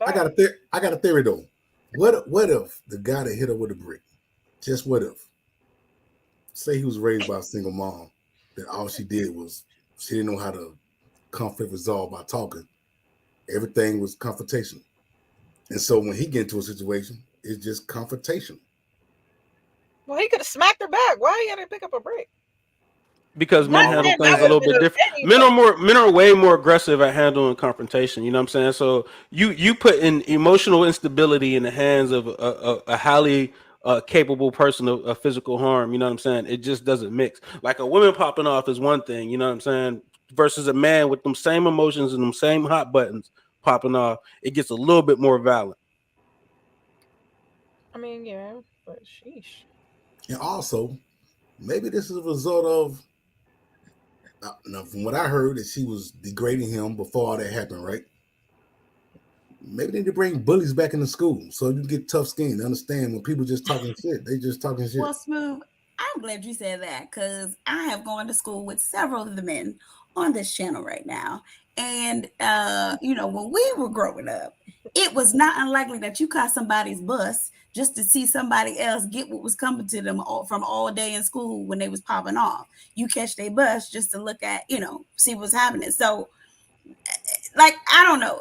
I got a theory though. What if the guy that hit her with a brick, just what if, say he was raised by a single mom, that all she did was she didn't know how to conflict resolve by talking. Everything was confrontation. And so when he get into a situation, it's just confrontation. Well, he could have smacked her back. Why he had to pick up a brick? Because men Not handle saying things that a little would bit have different. been any Men are way more aggressive at handling confrontation. You know what I'm saying? So you put in emotional instability in the hands of a highly capable person of physical harm. You know what I'm saying? It just doesn't mix. Like a woman popping off is one thing. You know what I'm saying? Versus a man with them same emotions and them same hot buttons popping off, it gets a little bit more violent. I mean, yeah, but sheesh. And also, maybe this is a result of now, from what I heard, that she was degrading him before all that happened, right? Maybe they need to bring bullies back into school so you get tough skin to understand when people just talking shit. They just talking shit. Well, Smooth, I'm glad you said that because I have gone to school with several of the men on this channel right now. And, when we were growing up, it was not unlikely that you caught somebody's bus just to see somebody else get what was coming to them from all day in school when they was popping off. You catch their bus just to look at, see what's happening. So, like, I don't know.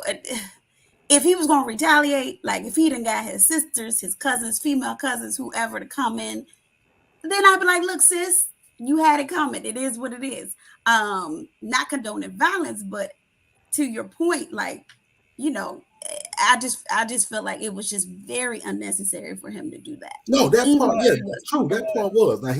If he was going to retaliate, like if he done got his sisters, his cousins, female cousins, whoever to come in, then I'd be like, look, sis, you had it coming. It is what it is. Not condoning violence, but to your point, like, you know, I just felt like it was just very unnecessary for him to do that. No, that Even part, though yeah, he was true. That part was. Now,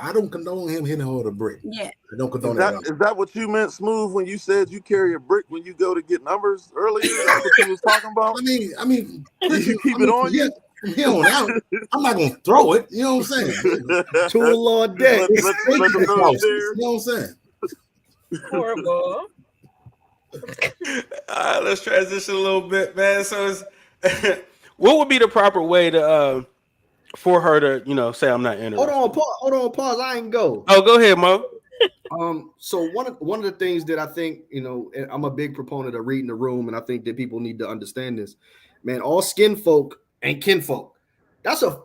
I don't condone him hitting her with a brick. yeah. I don't condone Is that. that, is that what you meant, Smooth, when you said you carry a brick when you go to get numbers earlier? That's what you was talking about? I mean, You keep it on you? From here on out, I'm not gonna throw it. You know what I'm saying? Tool on deck. Let them know it's there. You know what I'm saying? Horrible. Let's transition a little bit, man. So, what would be the proper way to for her to, you know, say I'm not interested? Hold on, pause. I ain't go. Oh, go ahead, Mo. So one of the things that I think, you know, I'm a big proponent of reading the room, and I think that people need to understand this. Man, all skin folk ain't kinfolk. That's a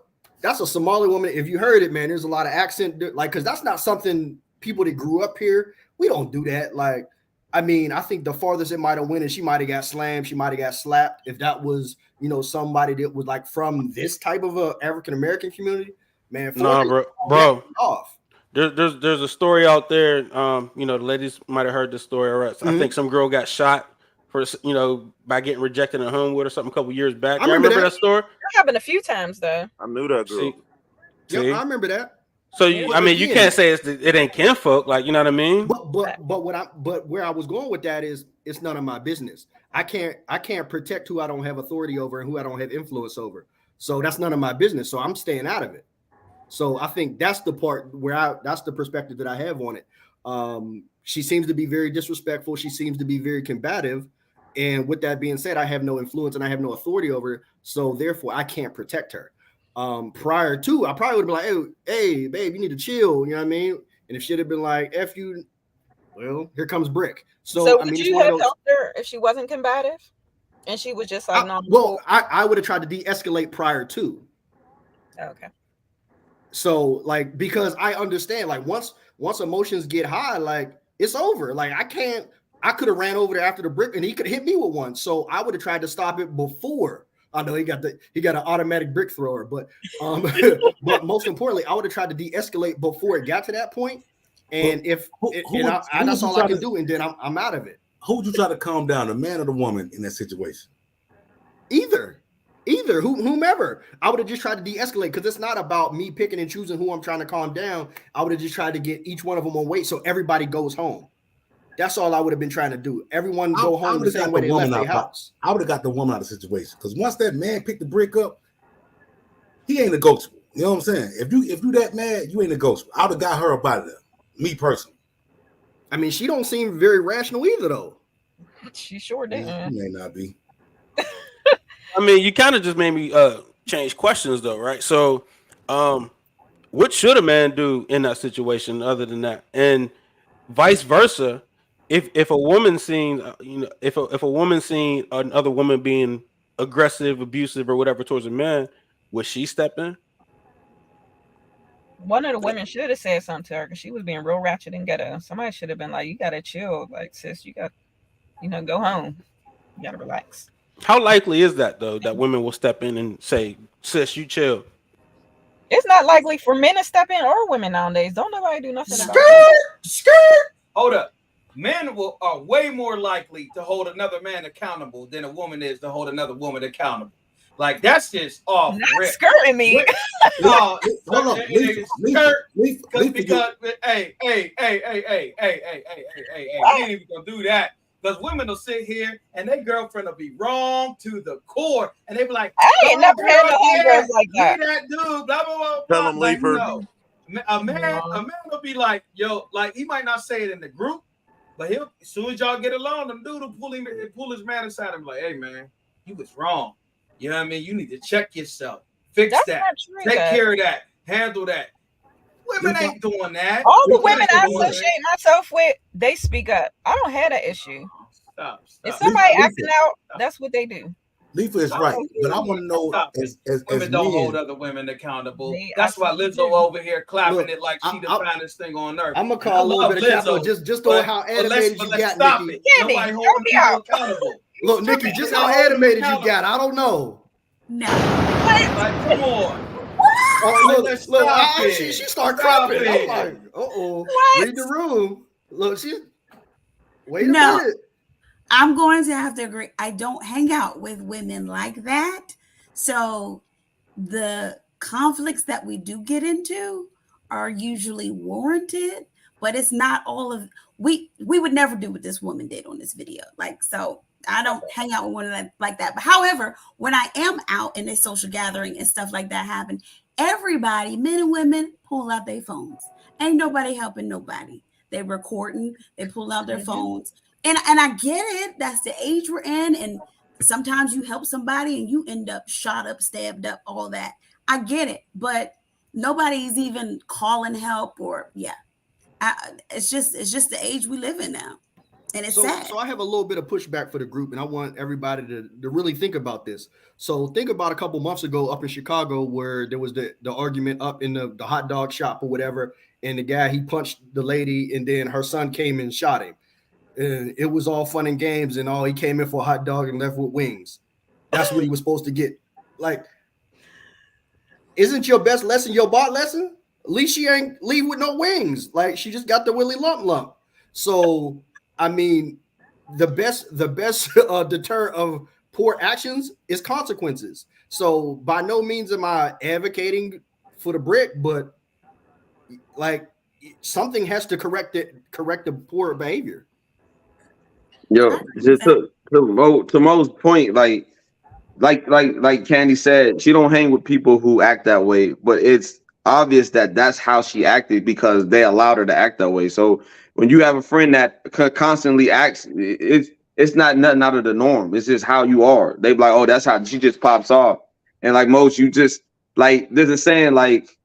Somali woman. If you heard it, man, there's a lot of accent, like, because that's not something people that grew up here, we don't do that. Like, I mean, I think the farthest it might have went, and she might have got slammed, she might have got slapped. If that was, you know, somebody that was like from this type of a African American community, man. Nah, bro. Off. There's a story out there. You know, the ladies might have heard this story. Right? I think some girl got shot for, you know, by getting rejected in Homewood or something a couple years back. I remember that story. That happened a few times though. I knew that girl. See? Yeah, I remember that. So I mean, you can't say it ain't kinfolk, like, you know what I mean? But where I was going with that is it's none of my business. I can't protect who I don't have authority over and who I don't have influence over. So that's none of my business. So I'm staying out of it. So I think that's the part where that's the perspective that I have on it. She seems to be very disrespectful. She seems to be very combative. And with that being said, I have no influence and I have no authority over her. So therefore, I can't protect her. Prior to, I probably would have been like, hey, babe, you need to chill. You know what I mean? And if she'd have been like, F you, well, here comes Brick. So I mean, would you have helped her if she wasn't combative? And she was just like, I would have tried to de-escalate prior to. Okay. So, like, because I understand, like, once emotions get high, like, it's over. Like, I could have ran over there after the brick and he could hit me with one. So I would have tried to stop it before. I know he got an automatic brick thrower, but but most importantly, I would have tried to de-escalate before it got to that point. And that's all I can do, and then I'm out of it. Who would you try to calm down, the man or the woman in that situation? Either whomever. I would have just tried to de-escalate, because it's not about me picking and choosing who I'm trying to calm down. I would have just tried to get each one of them on weight so everybody goes home. That's all I would have been trying to do. Everyone go home the same way they left their house. I would have got the woman out of the situation, because once that man picked the brick up, he ain't negotiable. You know what I'm saying? If you that mad, you ain't negotiable. I would have got her up out of there. Me personally. I mean, she don't seem very rational either, though. She sure did. Yeah, she may not be. I mean, you kind of just made me change questions, though, right? So, what should a man do in that situation other than that? And vice versa, if a woman seen, if a woman seen another woman being aggressive, abusive, or whatever towards a man, would she step in? One of the women should have said something to her because she was being real ratchet and ghetto. Somebody should have been like, "You gotta chill, like, sis. You got, go home. You gotta relax." How likely is that, though, that women will step in and say, "Sis, you chill"? It's not likely for men to step in or women nowadays. Don't nobody do nothing about it. Hold up. Men are way more likely to hold another man accountable than a woman is to hold another woman accountable. Like, that's just off. Not skirting me. No, hold on. Because hey, we ain't even gonna do that. Because women will sit here and their girlfriend will be wrong to the core, and they be like, I ain't never had no homegirls like that. That dude, blah blah blah. Tell him, like, Leifer. no. A man will be like, yo, like, he might not say it in the group, but he'll, as soon as y'all get along, them dude will pull his man aside and be like, hey man, you was wrong. You know what I mean? You need to check yourself, fix that, take care of that, handle that. Women ain't doing that. All the women I associate myself with, they speak up. I don't have that issue. Stop. If somebody acting out, that's what they do. Leifer is right, but I want to know as women don't men, hold other women accountable. That's why Lizzo over here clapping it like she the finest thing on earth. I'm gonna call a little bit of capital just on how animated you got, Nikki. Nobody holding people accountable. Look, Nikki, just how animated you got. I don't know. No. Like, come on. Look, she start crapping. I'm like, read the room. Look, wait a minute. I'm going to have to agree. I don't hang out with women like that. So the conflicts that we do get into are usually warranted, but it's not all of we would never do what this woman did on this video. Like, so I don't hang out with one like that. But however, when I am out in a social gathering and stuff like that happen, everybody, men and women, pull out their phones. Ain't nobody helping nobody. They recording, they pull out their phones. And I get it. That's the age we're in. And sometimes you help somebody and you end up shot up, stabbed up, all that. I get it. But nobody's even calling help or it's just the age we live in now. And it's sad. So I have a little bit of pushback for the group, and I want everybody to really think about this. So think about a couple months ago up in Chicago where there was the argument up in the hot dog shop or whatever, and the guy, he punched the lady, and then her son came and shot him. And it was all fun and games, and all he came in for a hot dog and left with wings. That's what he was supposed to get. Like, isn't your best lesson your bot lesson? At least she ain't leave with no wings. Like, she just got the Willy lump. So, I mean, the best deter of poor actions is consequences. So by no means am I advocating for the brick, but like something has to correct the poor behavior. Yo, just to Mo's point, like Candy said, she don't hang with people who act that way, but it's obvious that that's how she acted because they allowed her to act that way. So when you have a friend that constantly acts, it's not nothing out of the norm. It's just how you are. They be like, oh, that's how she just pops off. And like most, you just like, there's a saying like,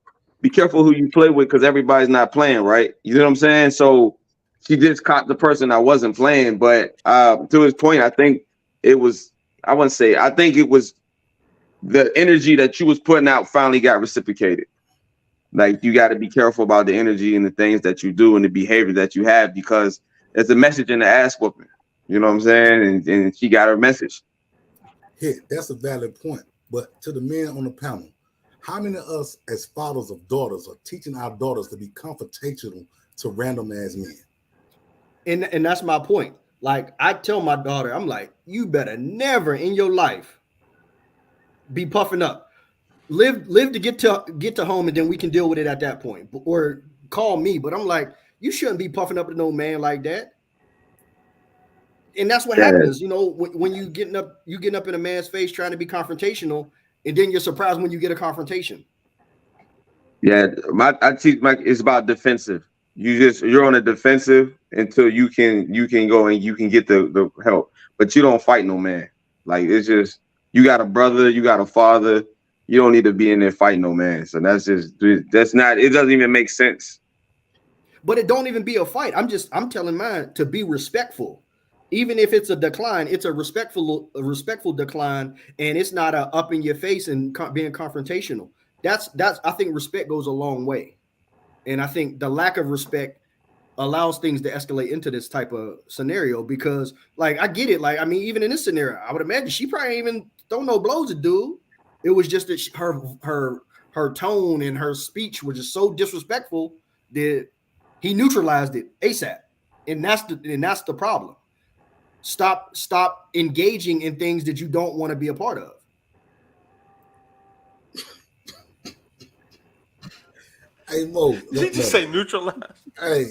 be careful who you play with because everybody's not playing, right? You know what I'm saying? So she just caught the person that wasn't playing. But to his point, I think it was, I think it was the energy that you was putting out finally got reciprocated. Like, you got to be careful about the energy and the things that you do and the behavior that you have, because there's a message in the ass whooping. You know what I'm saying? And she got her message. Yeah, that's a valid point. But to the men on the panel, how many of us as fathers of daughters are teaching our daughters to be confrontational to random ass men? And that's my point. Like, I tell my daughter, I'm like, you better never in your life be puffing up. Live to get to home, and then we can deal with it at that point. Or call me. But I'm like, you shouldn't be puffing up to no man like that. And that's what happens, you know, when you getting up in a man's face trying to be confrontational, and then you're surprised when you get a confrontation. Yeah, I teach it's about defensive. You're on a defensive until you can go and you can get the help, but you don't fight no man. Like, it's just, you got a brother, you got a father. You don't need to be in there fighting no man. So it doesn't even make sense. But it don't even be a fight. I'm telling mine to be respectful. Even if it's a decline, it's a respectful decline, and it's not a up in your face and being confrontational. That's I think respect goes a long way. And I think the lack of respect allows things to escalate into this type of scenario, because, like, I get it. Like, I mean, even in this scenario, I would imagine she probably even don't know blows at dude. It was just that her tone and her speech were just so disrespectful that he neutralized it ASAP. And that's the problem. Stop engaging in things that you don't want to be a part of. Hey, Mo. Did you just say neutralize? Hey,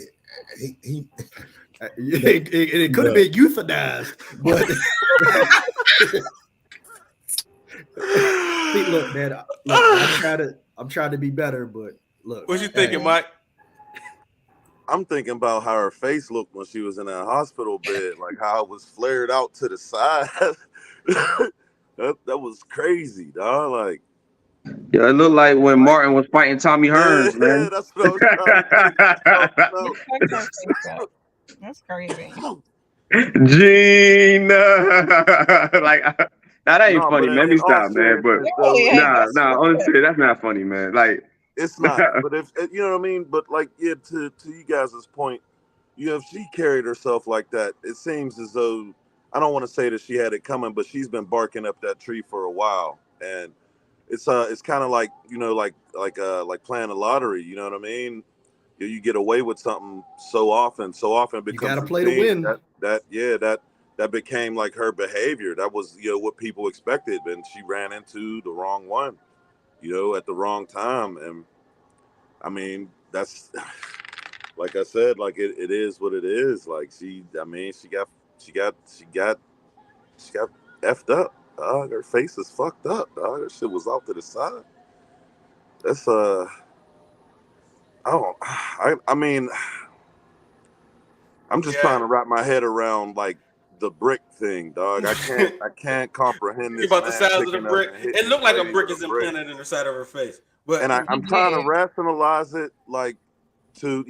it could have been euthanized, but look, man. I'm trying to be better, but look. What you thinking, Mike? I'm thinking about how her face looked when she was in that hospital bed, like how it was flared out to the side. that was crazy, dog. Like, yeah, it looked like when Martin was fighting Tommy Hearns, man. Yeah, that's what I was trying to think. That's crazy. Gene, like, that ain't funny, man. Let me stop, man. But honestly, that's not funny, man. Like, it's not. But if you know what I mean. But like, yeah, to you guys' point, if she carried herself like that, it seems as though, I don't want to say that she had it coming, but she's been barking up that tree for a while, and it's kind of like, like playing the lottery. You know what I mean? You get away with something so often it You becomes got to play to routine. win. That became like her behavior. That was, what people expected, and she ran into the wrong one, at the wrong time. And I mean, that's like I said, like it is what it is. Like she got effed up. Dog. Her face is fucked up. Dog. Her shit was off to the side. That's I mean, I'm just trying to wrap my head around like the brick thing, dog. I can't comprehend this about the man size of the picking up brick. and hitting It his looked like a lady brick with is a brick. implanted in the side of her face. But And I'm trying to rationalize it, like to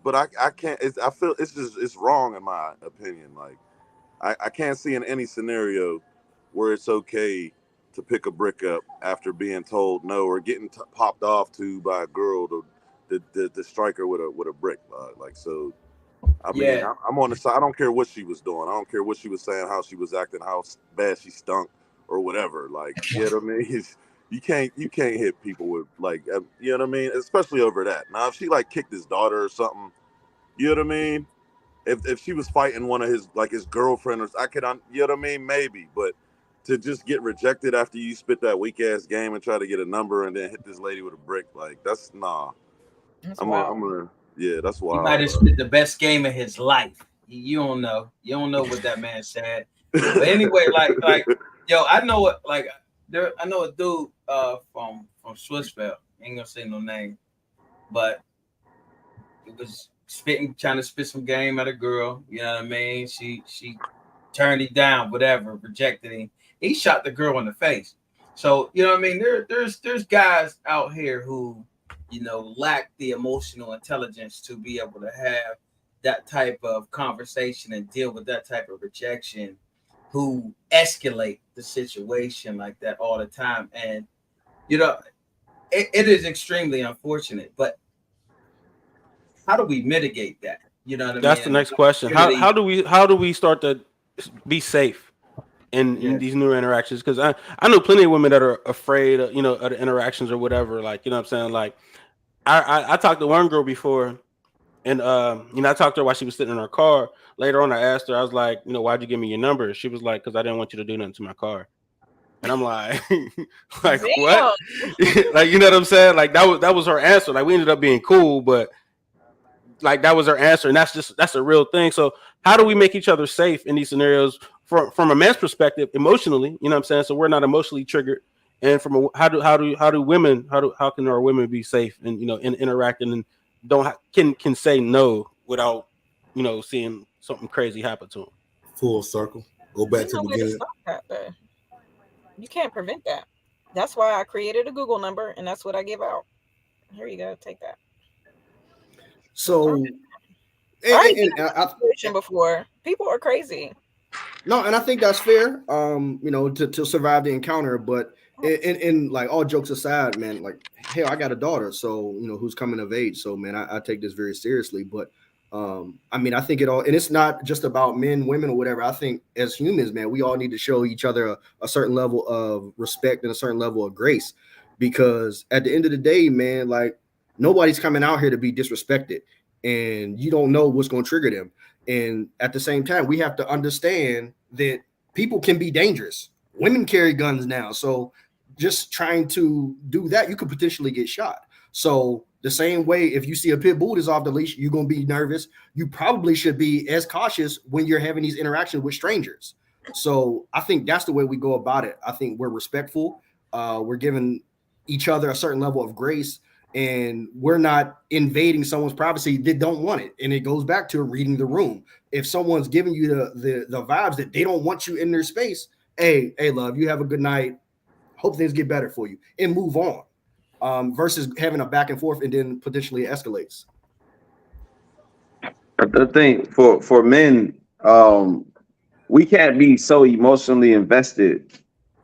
but I can't. I feel it's wrong in my opinion. Like I can't see in any scenario where it's okay to pick a brick up after being told no or getting popped off to by a girl to strike her with a brick. Like so. I mean, Yeah, I'm on the side. I don't care what she was doing. I don't care what she was saying, how she was acting, how bad she stunk, or whatever. Like, you know what I mean? You can't hit people with like, you know what I mean? Especially over that. Now, if she like kicked his daughter or something, you know what I mean? If she was fighting one of his girlfriend or you know what I mean? Maybe, but to just get rejected after you spit that weak ass game and try to get a number and then hit this lady with a brick, like that's nah. That's I'm wild. gonna yeah, that's he might wild. have spent the best game of his life. You don't know. You don't know what that man said. But anyway, like yo, I know what like I know a dude from Surefire. Ain't gonna say no name, but it was trying to spit some game at a girl. You know what I mean? She turned him down, whatever, rejected him. He shot the girl in the face. So you know what I mean? There's guys out here who lack the emotional intelligence to be able to have that type of conversation and deal with that type of rejection, who escalate the situation like that all the time. And it is extremely unfortunate, but how do we mitigate that? You know what I that's mean? the next question. How do we start to be safe in these new interactions? Because I know plenty of women that are afraid of, of the interactions or whatever. Like, you know what I'm saying? Like I talked to one girl before, and I talked to her while she was sitting in her car. Later on, I asked her, I was like, why'd you give me your number? She was like, because I didn't want you to do nothing to my car. And I'm like, like what? Like, you know what I'm saying? Like that was her answer. Like we ended up being cool, but like that was her answer, and that's a real thing. So how do we make each other safe in these scenarios from a man's perspective, emotionally? You know what I'm saying? So we're not emotionally triggered. And how can our women be safe and in interacting and can say no without seeing something crazy happen to them? Full circle. Go back There's to no the way to beginning. stop that, though. You can't prevent that. That's why I created a Google number, and that's what I give out. Here you go. Take that. So, I've been in a situation before. People are crazy. No, and I think that's fair. To survive the encounter, but in like all jokes aside, man, like hell, I got a daughter, so who's coming of age. So man, I take this very seriously. But I mean, I think it all, and it's not just about men, women, or whatever. I think as humans, man, we all need to show each other a certain level of respect and a certain level of grace, because at the end of the day, man, like nobody's coming out here to be disrespected, and you don't know what's going to trigger them. And at the same time, we have to understand that people can be dangerous. Women carry guns now. So just trying to do that, you could potentially get shot. So the same way, if you see a pit bull that's off the leash, you're going to be nervous. You probably should be as cautious when you're having these interactions with strangers. So I think that's the way we go about it. I think we're respectful. We're giving each other a certain level of grace, and we're not invading someone's privacy that don't want it. And it goes back to reading the room. If someone's giving you the vibes that they don't want you in their space, hey, love, you have a good night. Hope things get better for you and move on. Versus having a back and forth and then potentially escalates. I think for men, we can't be so emotionally invested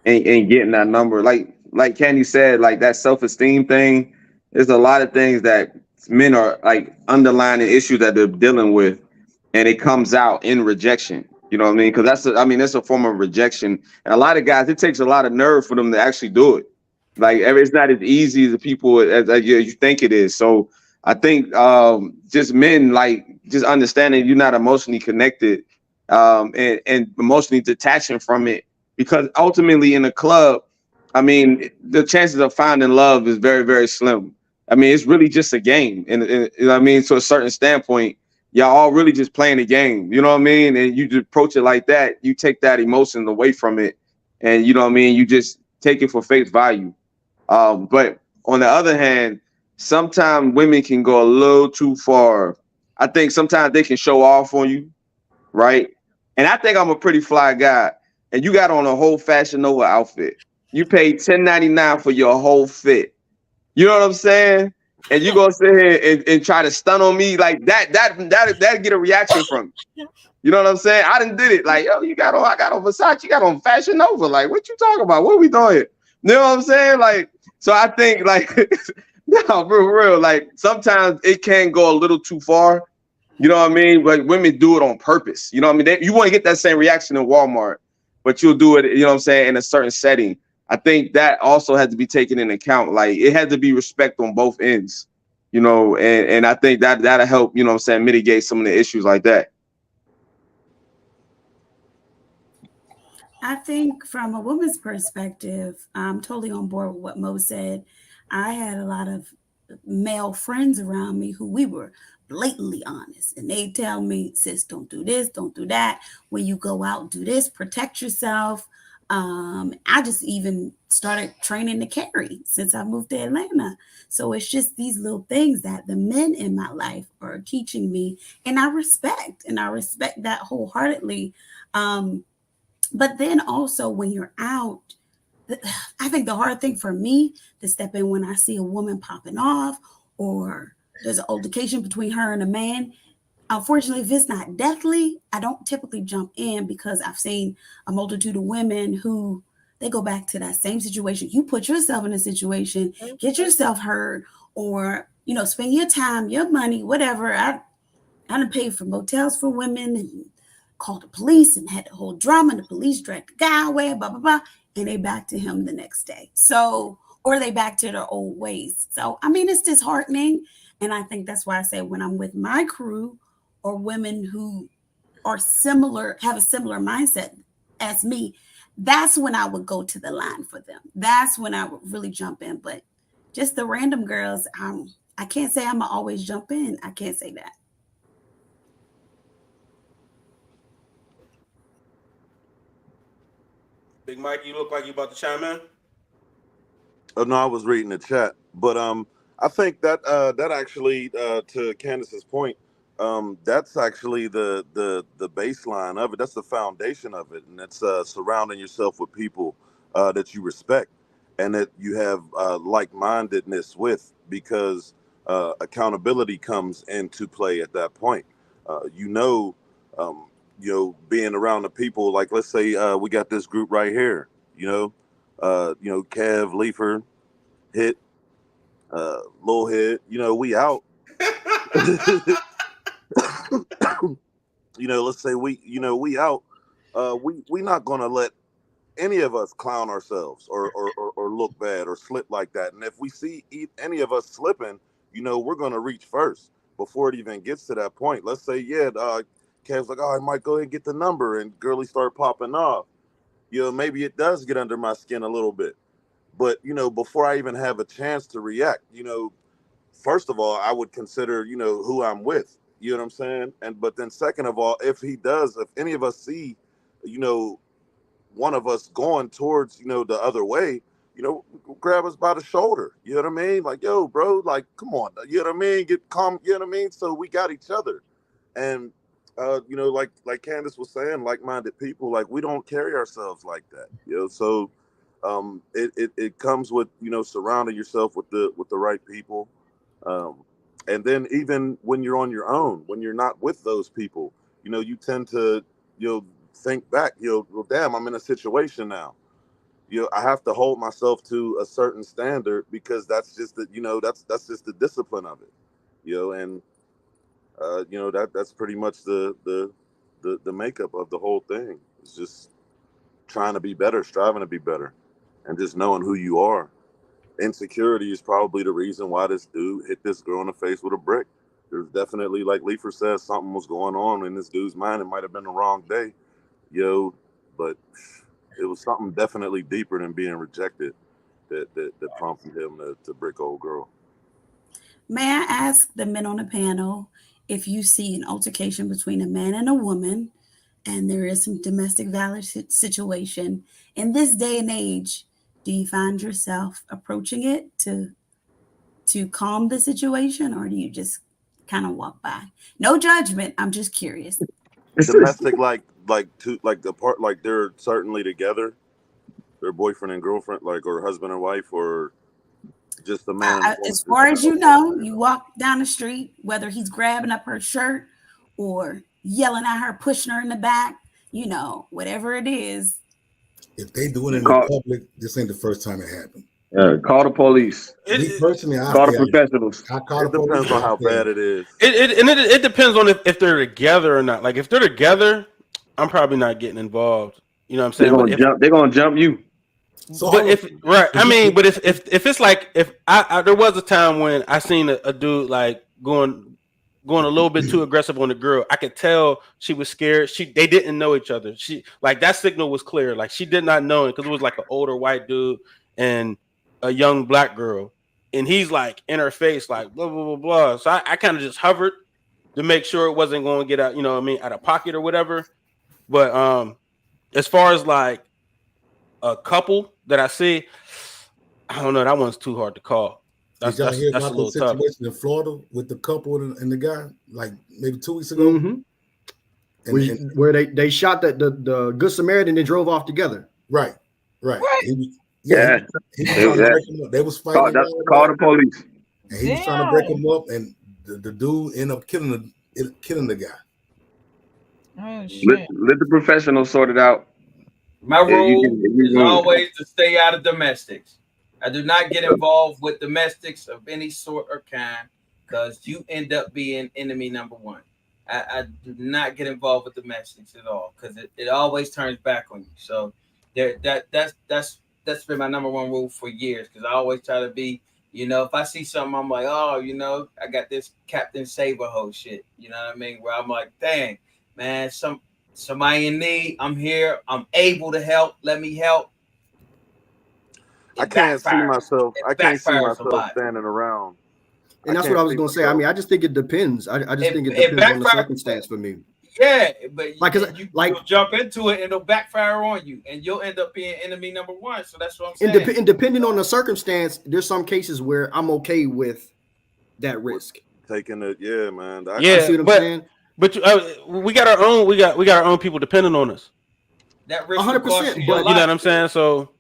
in getting that number. Like Candy said, like that self-esteem thing. There's a lot of things that men are like underlying issues that they're dealing with, and it comes out in rejection. You know what I mean? Because that's a form of rejection. And a lot of guys, it takes a lot of nerve for them to actually do it. Like it's not as easy as the people as you think it is. So I think just men like just understanding you're not emotionally connected and emotionally detaching from it, because ultimately in a club, I mean, the chances of finding love is very, very slim. I mean, it's really just a game, and you know what I mean, to a certain standpoint, y'all all really just playing a game. You know what I mean? And you just approach it like that. You take that emotion away from it, and you know what I mean. You just take it for face value. But on the other hand, sometimes women can go a little too far. I think sometimes they can show off on you, right? And I think I'm a pretty fly guy. And you got on a whole Fashion Nova outfit. You paid $10.99 for your whole fit. You know what I'm saying? And you gonna sit here and try to stun on me like that get a reaction from me. You know what I'm saying? I done did it. Like, yo, I got on Versace, you got on Fashion Nova. Like, what you talking about? What are we doing here? You know what I'm saying? Like, so I think like no, for real, like sometimes it can go a little too far. You know what I mean? Like women do it on purpose. You know what I mean? You want to get that same reaction in Walmart, but you'll do it, you know what I'm saying, in a certain setting. I think that also has to be taken into account. Like it has to be respect on both ends, you know, and I think that'll help, you know what I'm saying, mitigate some of the issues like that. I think from a woman's perspective, I'm totally on board with what Mo said. I had a lot of male friends around me who we were blatantly honest. And they tell me, sis, don't do this, don't do that. When you go out, do this, protect yourself. I just even started training to carry since I moved to Atlanta. So it's just these little things that the men in my life are teaching me, and I respect that wholeheartedly. But then also when you're out, I think the hard thing for me to step in when I see a woman popping off or there's an altercation between her and a man. Unfortunately, if it's not deathly, I don't typically jump in because I've seen a multitude of women who they go back to that same situation. You put yourself in a situation, get yourself hurt, or spend your time, your money, whatever. I done paid for motels for women and called the police and had the whole drama. The police dragged the guy away, blah, blah, blah. And they back to him the next day. So, or they back to their old ways. So, I mean, it's disheartening. And I think that's why I say when I'm with my crew or women who are similar, have a similar mindset as me, that's when I would go to the line for them. That's when I would really jump in. But just the random girls, I can't say I'm going to always jump in. I can't say that. Big Mike, you look like you about to chime in. Oh no, I was reading the chat, but I think that that actually to Candace's point, that's actually the baseline of it. That's the foundation of it, and it's surrounding yourself with people that you respect and that you have like-mindedness with, because accountability comes into play at that point. You know, being around the people, like let's say we got this group right here. Kev, Leifer, Hit, Lil Hit, we out. Let's say we out. We not gonna let any of us clown ourselves or look bad or slip like that. And if we see any of us slipping, we're gonna reach first before it even gets to that point. Let's say, Kev's like, oh, I might go ahead and get the number, and girlie start popping off. Maybe it does get under my skin a little bit. But before I even have a chance to react, first of all, I would consider who I'm with. You know what I'm saying? But then second of all, if any of us see, you know, one of us going towards the other way, grab us by the shoulder. You know what I mean? Like, yo, bro, like, come on. You know what I mean? Get calm. You know what I mean? So we got each other, and like Candace was saying, like-minded people, like we don't carry ourselves like that. So it comes with surrounding yourself with the right people, and then even when you're on your own, when you're not with those people, you tend to think back, well, damn, I'm in a situation now. I have to hold myself to a certain standard, because that's just that's just the discipline of it. And that's pretty much the the makeup of the whole thing. It's just trying to be better, striving to be better, and just knowing who you are. Insecurity is probably the reason why this dude hit this girl in the face with a brick. There's definitely, like Leifer says, something was going on in this dude's mind. It might have been the wrong day, but it was something definitely deeper than being rejected that prompted him to brick old girl. May I ask the men on the panel if you see an altercation between a man and a woman, and there is some domestic violence situation in this day and age? Do you find yourself approaching it to calm the situation, or do you just kind of walk by? No judgment. I'm just curious. Domestic, like the part, like they're certainly together, they're boyfriend and girlfriend, like, or husband and wife, or just a man. As far as you know, you walk down the street, whether he's grabbing up her shirt or yelling at her, pushing her in the back, whatever it is. If they do it in the public, this ain't the first time it happened. Call the police. Me personally, call the professionals. It depends on how bad it is. It depends on if they're together or not. Like, if they're together, I'm probably not getting involved. You know what I'm saying? They're gonna jump you. So but if it's like, if I there was a time when I seen a dude like going a little bit too aggressive on the girl. I could tell she was scared. They didn't know each other. She, like, that signal was clear. Like, she did not know it, because it was like an older white dude and a young black girl, and he's like in her face, like blah blah blah blah. So I kind of just hovered to make sure it wasn't going to get out, out of pocket or whatever. But as far as like a couple that I see, I don't know. That one's too hard to call. That's a little tough. Situation in Florida with the couple and the guy, like maybe 2 weeks ago, where they shot the Good Samaritan and drove off together. Right. What? They was fighting. Call the police. And he was trying to break him up, and the dude ended up killing the guy. Oh, shit. Let the professionals sort it out. My rule is always to stay out of domestics. I do not get involved with domestics of any sort or kind, because you end up being enemy number one. I do not get involved with domestics at all, because it always turns back on you. So that's been my number one rule for years, because I always try to be, if I see something, I'm like, I got this Captain Saberho shit. You know what I mean? Where I'm like, dang, man, somebody in need. I'm here. I'm able to help. Let me help. I can't see myself standing around. And that's what I was going to say. I mean, I just think it depends. I just think it depends on the circumstance for me. Yeah, but you'll jump into it and it'll backfire on you, and you'll end up being enemy number one. So that's what I'm saying. And depending on the circumstance, there's some cases where I'm okay with that risk. Taking it, yeah, man. I see what I'm saying. But we got our own. We got our own people depending on us. That risk, 100%. But you know what I'm saying. So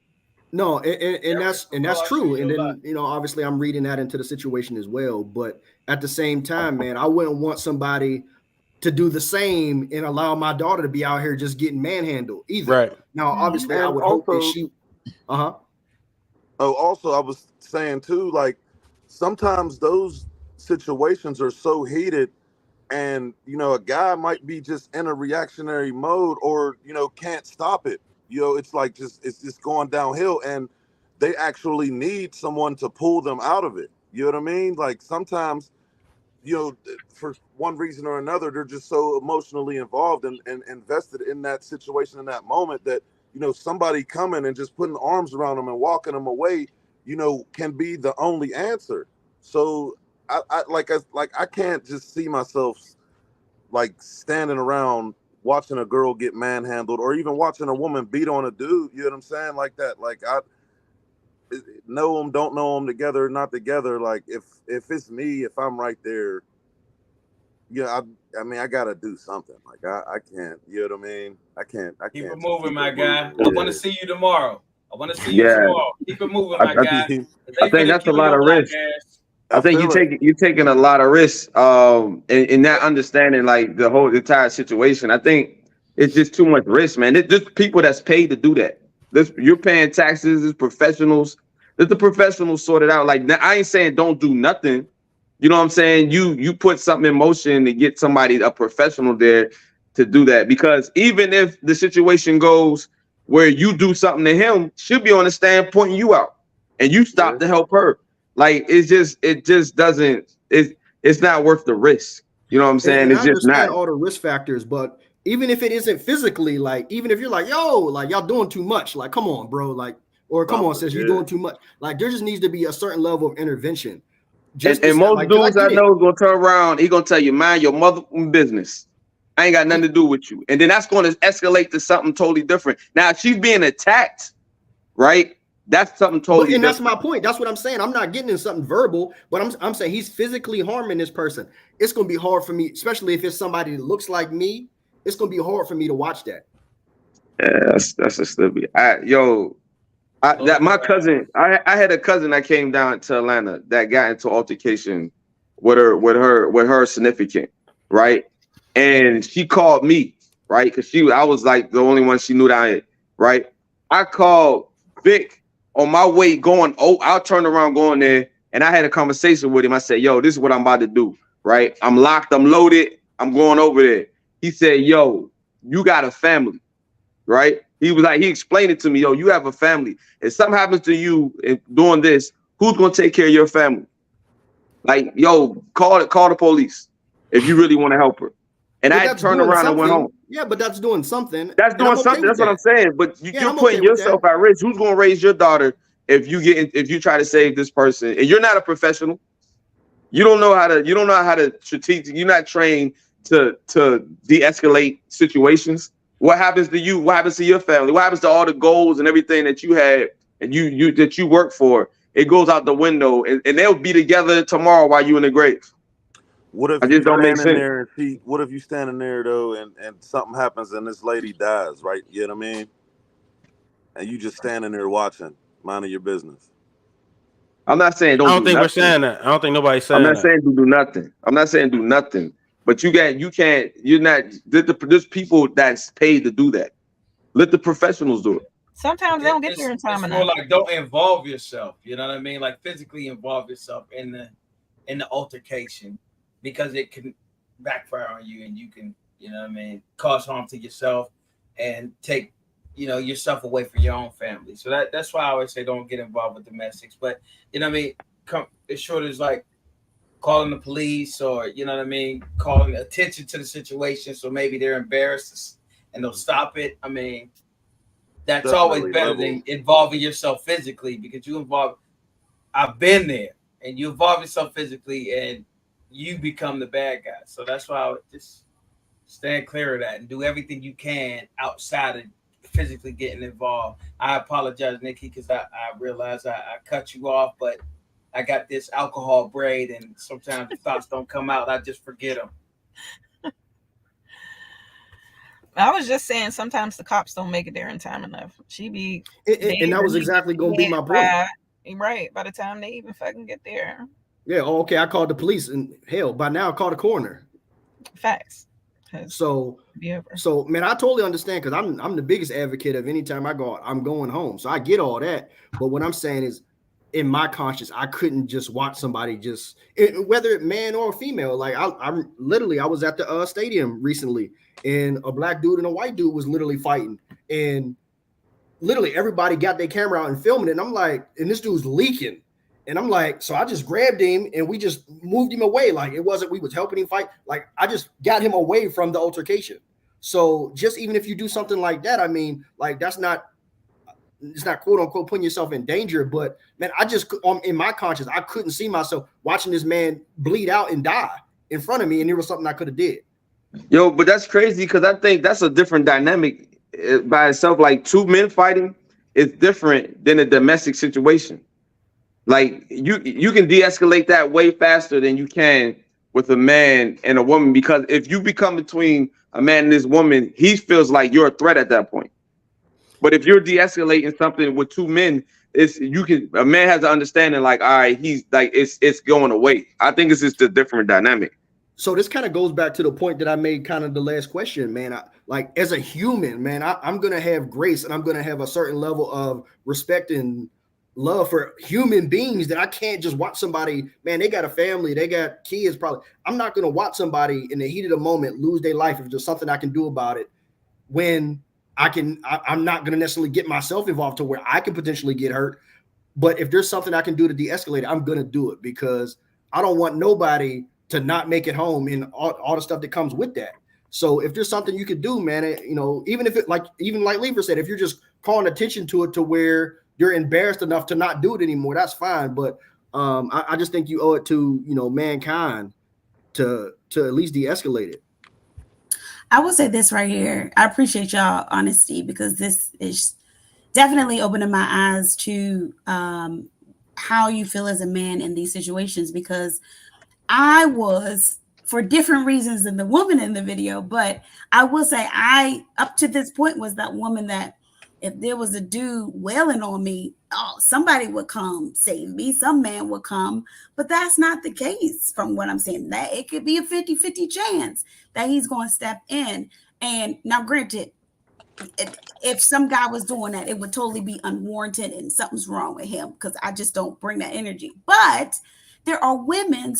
no, and that's true. And then obviously, I'm reading that into the situation as well. But at the same time, man, I wouldn't want somebody to do the same and allow my daughter to be out here just getting manhandled either. Right. Now, obviously, I would hope that she. Oh, also, I was saying too, like, sometimes those situations are so heated, and a guy might be just in a reactionary mode, or can't stop it. It's like it's just going downhill, and they actually need someone to pull them out of it. You know what I mean? Like, sometimes, for one reason or another, they're just so emotionally involved and invested in that situation, in that moment, that somebody coming and just putting arms around them and walking them away, can be the only answer. So I can't just see myself like standing around watching a girl get manhandled, or even watching a woman beat on a dude. You know what I'm saying? Like that. Like, I know them, don't know them, together, not together. Like, if it's me, if I'm right there, I mean, I gotta do something. Like, I can't. You know what I mean? I can't. Keep it moving, my guy. I want to see you tomorrow. Keep it moving, my guy. I think that's a lot of risk. I think you're taking a lot of risks in that understanding, like the whole entire situation. I think it's just too much risk, man. There's people that's paid to do that. You're paying taxes. There's professionals. Let the professionals sort it out. Like, I ain't saying don't do nothing. You know what I'm saying? You put something in motion to get somebody, a professional there. to do that, because even if the situation goes where you do something to him, she'll be on the stand pointing you out, and you stop to help her. Like it just doesn't. It's not worth the risk. You know what I'm saying? And It's I just not. understand all the risk factors, but even if it isn't physically, like even if you're like, yo, like y'all doing too much, like come on, bro, like, or come on, sis, you're doing too much. Like there just needs to be a certain level of intervention. And most dudes I know is gonna turn around, he gonna tell you, mind your mother business. I ain't got nothing to do with you. And then that's going to escalate to something totally different. Now, if she's being attacked, right? That's something totally different. That's my point. That's what I'm saying. I'm not getting in something verbal, but I'm saying he's physically harming this person. It's going to be hard for me, especially if it's somebody that looks like me. It's going to be hard for me to watch that. Yeah, that's a stupid. My cousin, I had a cousin that came down to Atlanta that got into altercation with her significant, right? And she called me, right? Because I was like the only one she knew that I had, right? I called Vic on my way going. Oh, I'll turn around going there, and I had a conversation with him. I said, "Yo, this is what I'm about to do, right? I'm locked, I'm loaded, I'm going over there." He said, "Yo, you got a family, right?" He was like, he explained it to me, "Yo, you have a family. If something happens to you in doing this, who's gonna take care of your family? Like, yo, call the police if you really want to help her." And I turned around and went home. Yeah, but that's doing something. That's doing something. That's what I'm saying. But you're putting yourself at risk. Who's going to raise your daughter if you try to save this person? And you're not a professional. You don't know how to strategic. You're not trained to de-escalate situations. What happens to you? What happens to your family? What happens to all the goals and everything that you had and you work for? It goes out the window, and they'll be together tomorrow while you in the grave. What if you standing there and what if you standing there though and something happens and this lady dies, right? You know what I mean? And you just standing there watching, minding your business. I'm not saying don't. I don't think we're saying that. I don't think nobody's saying that. I'm not saying do nothing. I'm not saying do nothing. But you can't. You're not. There's people that's paid to do that. Let the professionals do it. Sometimes they don't get there in time enough. More like don't involve yourself. You know what I mean? Like physically involve yourself in the altercation, because it can backfire on you and you can, you know what I mean, cause harm to yourself and take, yourself away from your own family. So that's why I always say don't get involved with domestics. But, you know what I mean, as short as like calling the police or, you know what I mean, calling attention to the situation so maybe they're embarrassed and they'll stop it. I mean, that's always better than involving yourself physically, because I've been there, and you involve yourself physically and you become the bad guy. So that's why I would just stand clear of that and do everything you can outside of physically getting involved. I apologize, Nikki, because I realized I cut you off, but I got this alcohol braid, and sometimes the thoughts don't come out. I just forget them. I was just saying sometimes the cops don't make it there in time enough. And that was exactly going to be my point. Right. By the time they even fucking get there. Yeah. Oh, okay. I called the police, and hell, by now I called the coroner. Facts. So man, I totally understand, because I'm the biggest advocate of anytime I go out, I'm going home. So I get all that. But what I'm saying is, in my conscience, I couldn't just watch somebody whether man or female. Like I was at the stadium recently, and a black dude and a white dude was literally fighting, and literally everybody got their camera out and filming it. And I'm like, and this dude's leaking. And I'm like, so I just grabbed him and we just moved him away. Like it wasn't, we was helping him fight. Like I just got him away from the altercation. So just even if you do something like that, I mean, like it's not quote unquote putting yourself in danger. But man, I just, in my conscience, I couldn't see myself watching this man bleed out and die in front of me. And there was something I could have did. Yo, but that's crazy, because I think that's a different dynamic by itself. Like two men fighting is different than a domestic situation. Like you can de-escalate that way faster than you can with a man and a woman, because if you become between a man and this woman, he feels like you're a threat at that point. But if you're de-escalating something with two men, a man has an understanding like, all right, he's like, it's going away. I think it's just a different dynamic. So this kind of goes back to the point that I made kind of the last question, man. Like as a human, man, I'm going to have grace, and I'm going to have a certain level of respect and love for human beings that I can't just watch somebody, man, they got a family, they got kids probably. I'm not going to watch somebody in the heat of the moment lose their life if there's something I can do about it, when I'm not going to necessarily get myself involved to where I can potentially get hurt. But if there's something I can do to de-escalate it, I'm going to do it, because I don't want nobody to not make it home and all the stuff that comes with that. So if there's something you could do, man, even if it like Leifer said, if you're just calling attention to it to where you're embarrassed enough to not do it anymore, that's fine. But I just think you owe it to mankind to at least de-escalate it. I will say this right here. I appreciate y'all honesty, because this is definitely opening my eyes to how you feel as a man in these situations, because I was, for different reasons than the woman in the video, but I will say I, up to this point, was that woman that if there was a dude wailing on me, oh, somebody would come save me. Some man would come, but that's not the case from what I'm saying. That it could be a 50-50 chance that he's going to step in. And now, granted, if some guy was doing that, it would totally be unwarranted and something's wrong with him, because I just don't bring that energy. But there are women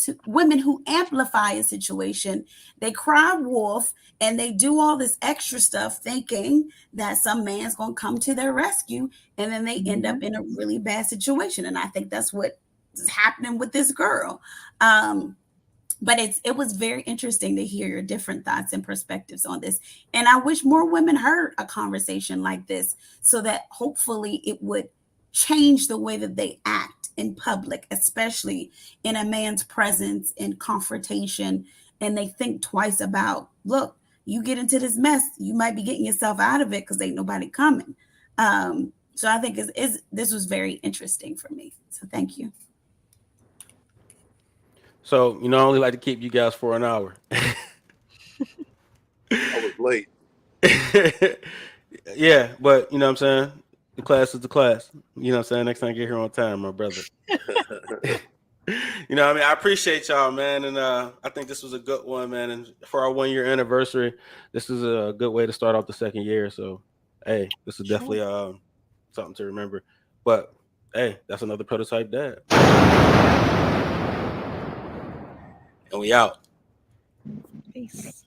who amplify a situation. They cry wolf and they do all this extra stuff thinking that some man's going to come to their rescue, and then they end up in a really bad situation. And I think that's what is happening with this girl. But it was very interesting to hear your different thoughts and perspectives on this. And I wish more women heard a conversation like this, so that hopefully it would change the way that they act in public, especially in a man's presence, in confrontation, and they think twice about, look, you get into this mess, you might be getting yourself out of it because ain't nobody coming. So I think this was very interesting for me. So thank you. So, I only like to keep you guys for an hour. I was late. Yeah, but you know what I'm saying? The class is the class. You know what I'm saying? Next time I get here on time, my brother. I appreciate y'all, man. And I think this was a good one, man. And for our 1-year anniversary, this is a good way to start off the second year. So, hey, this is definitely something to remember. But, hey, that's another Prototype Dad. And we out. Peace.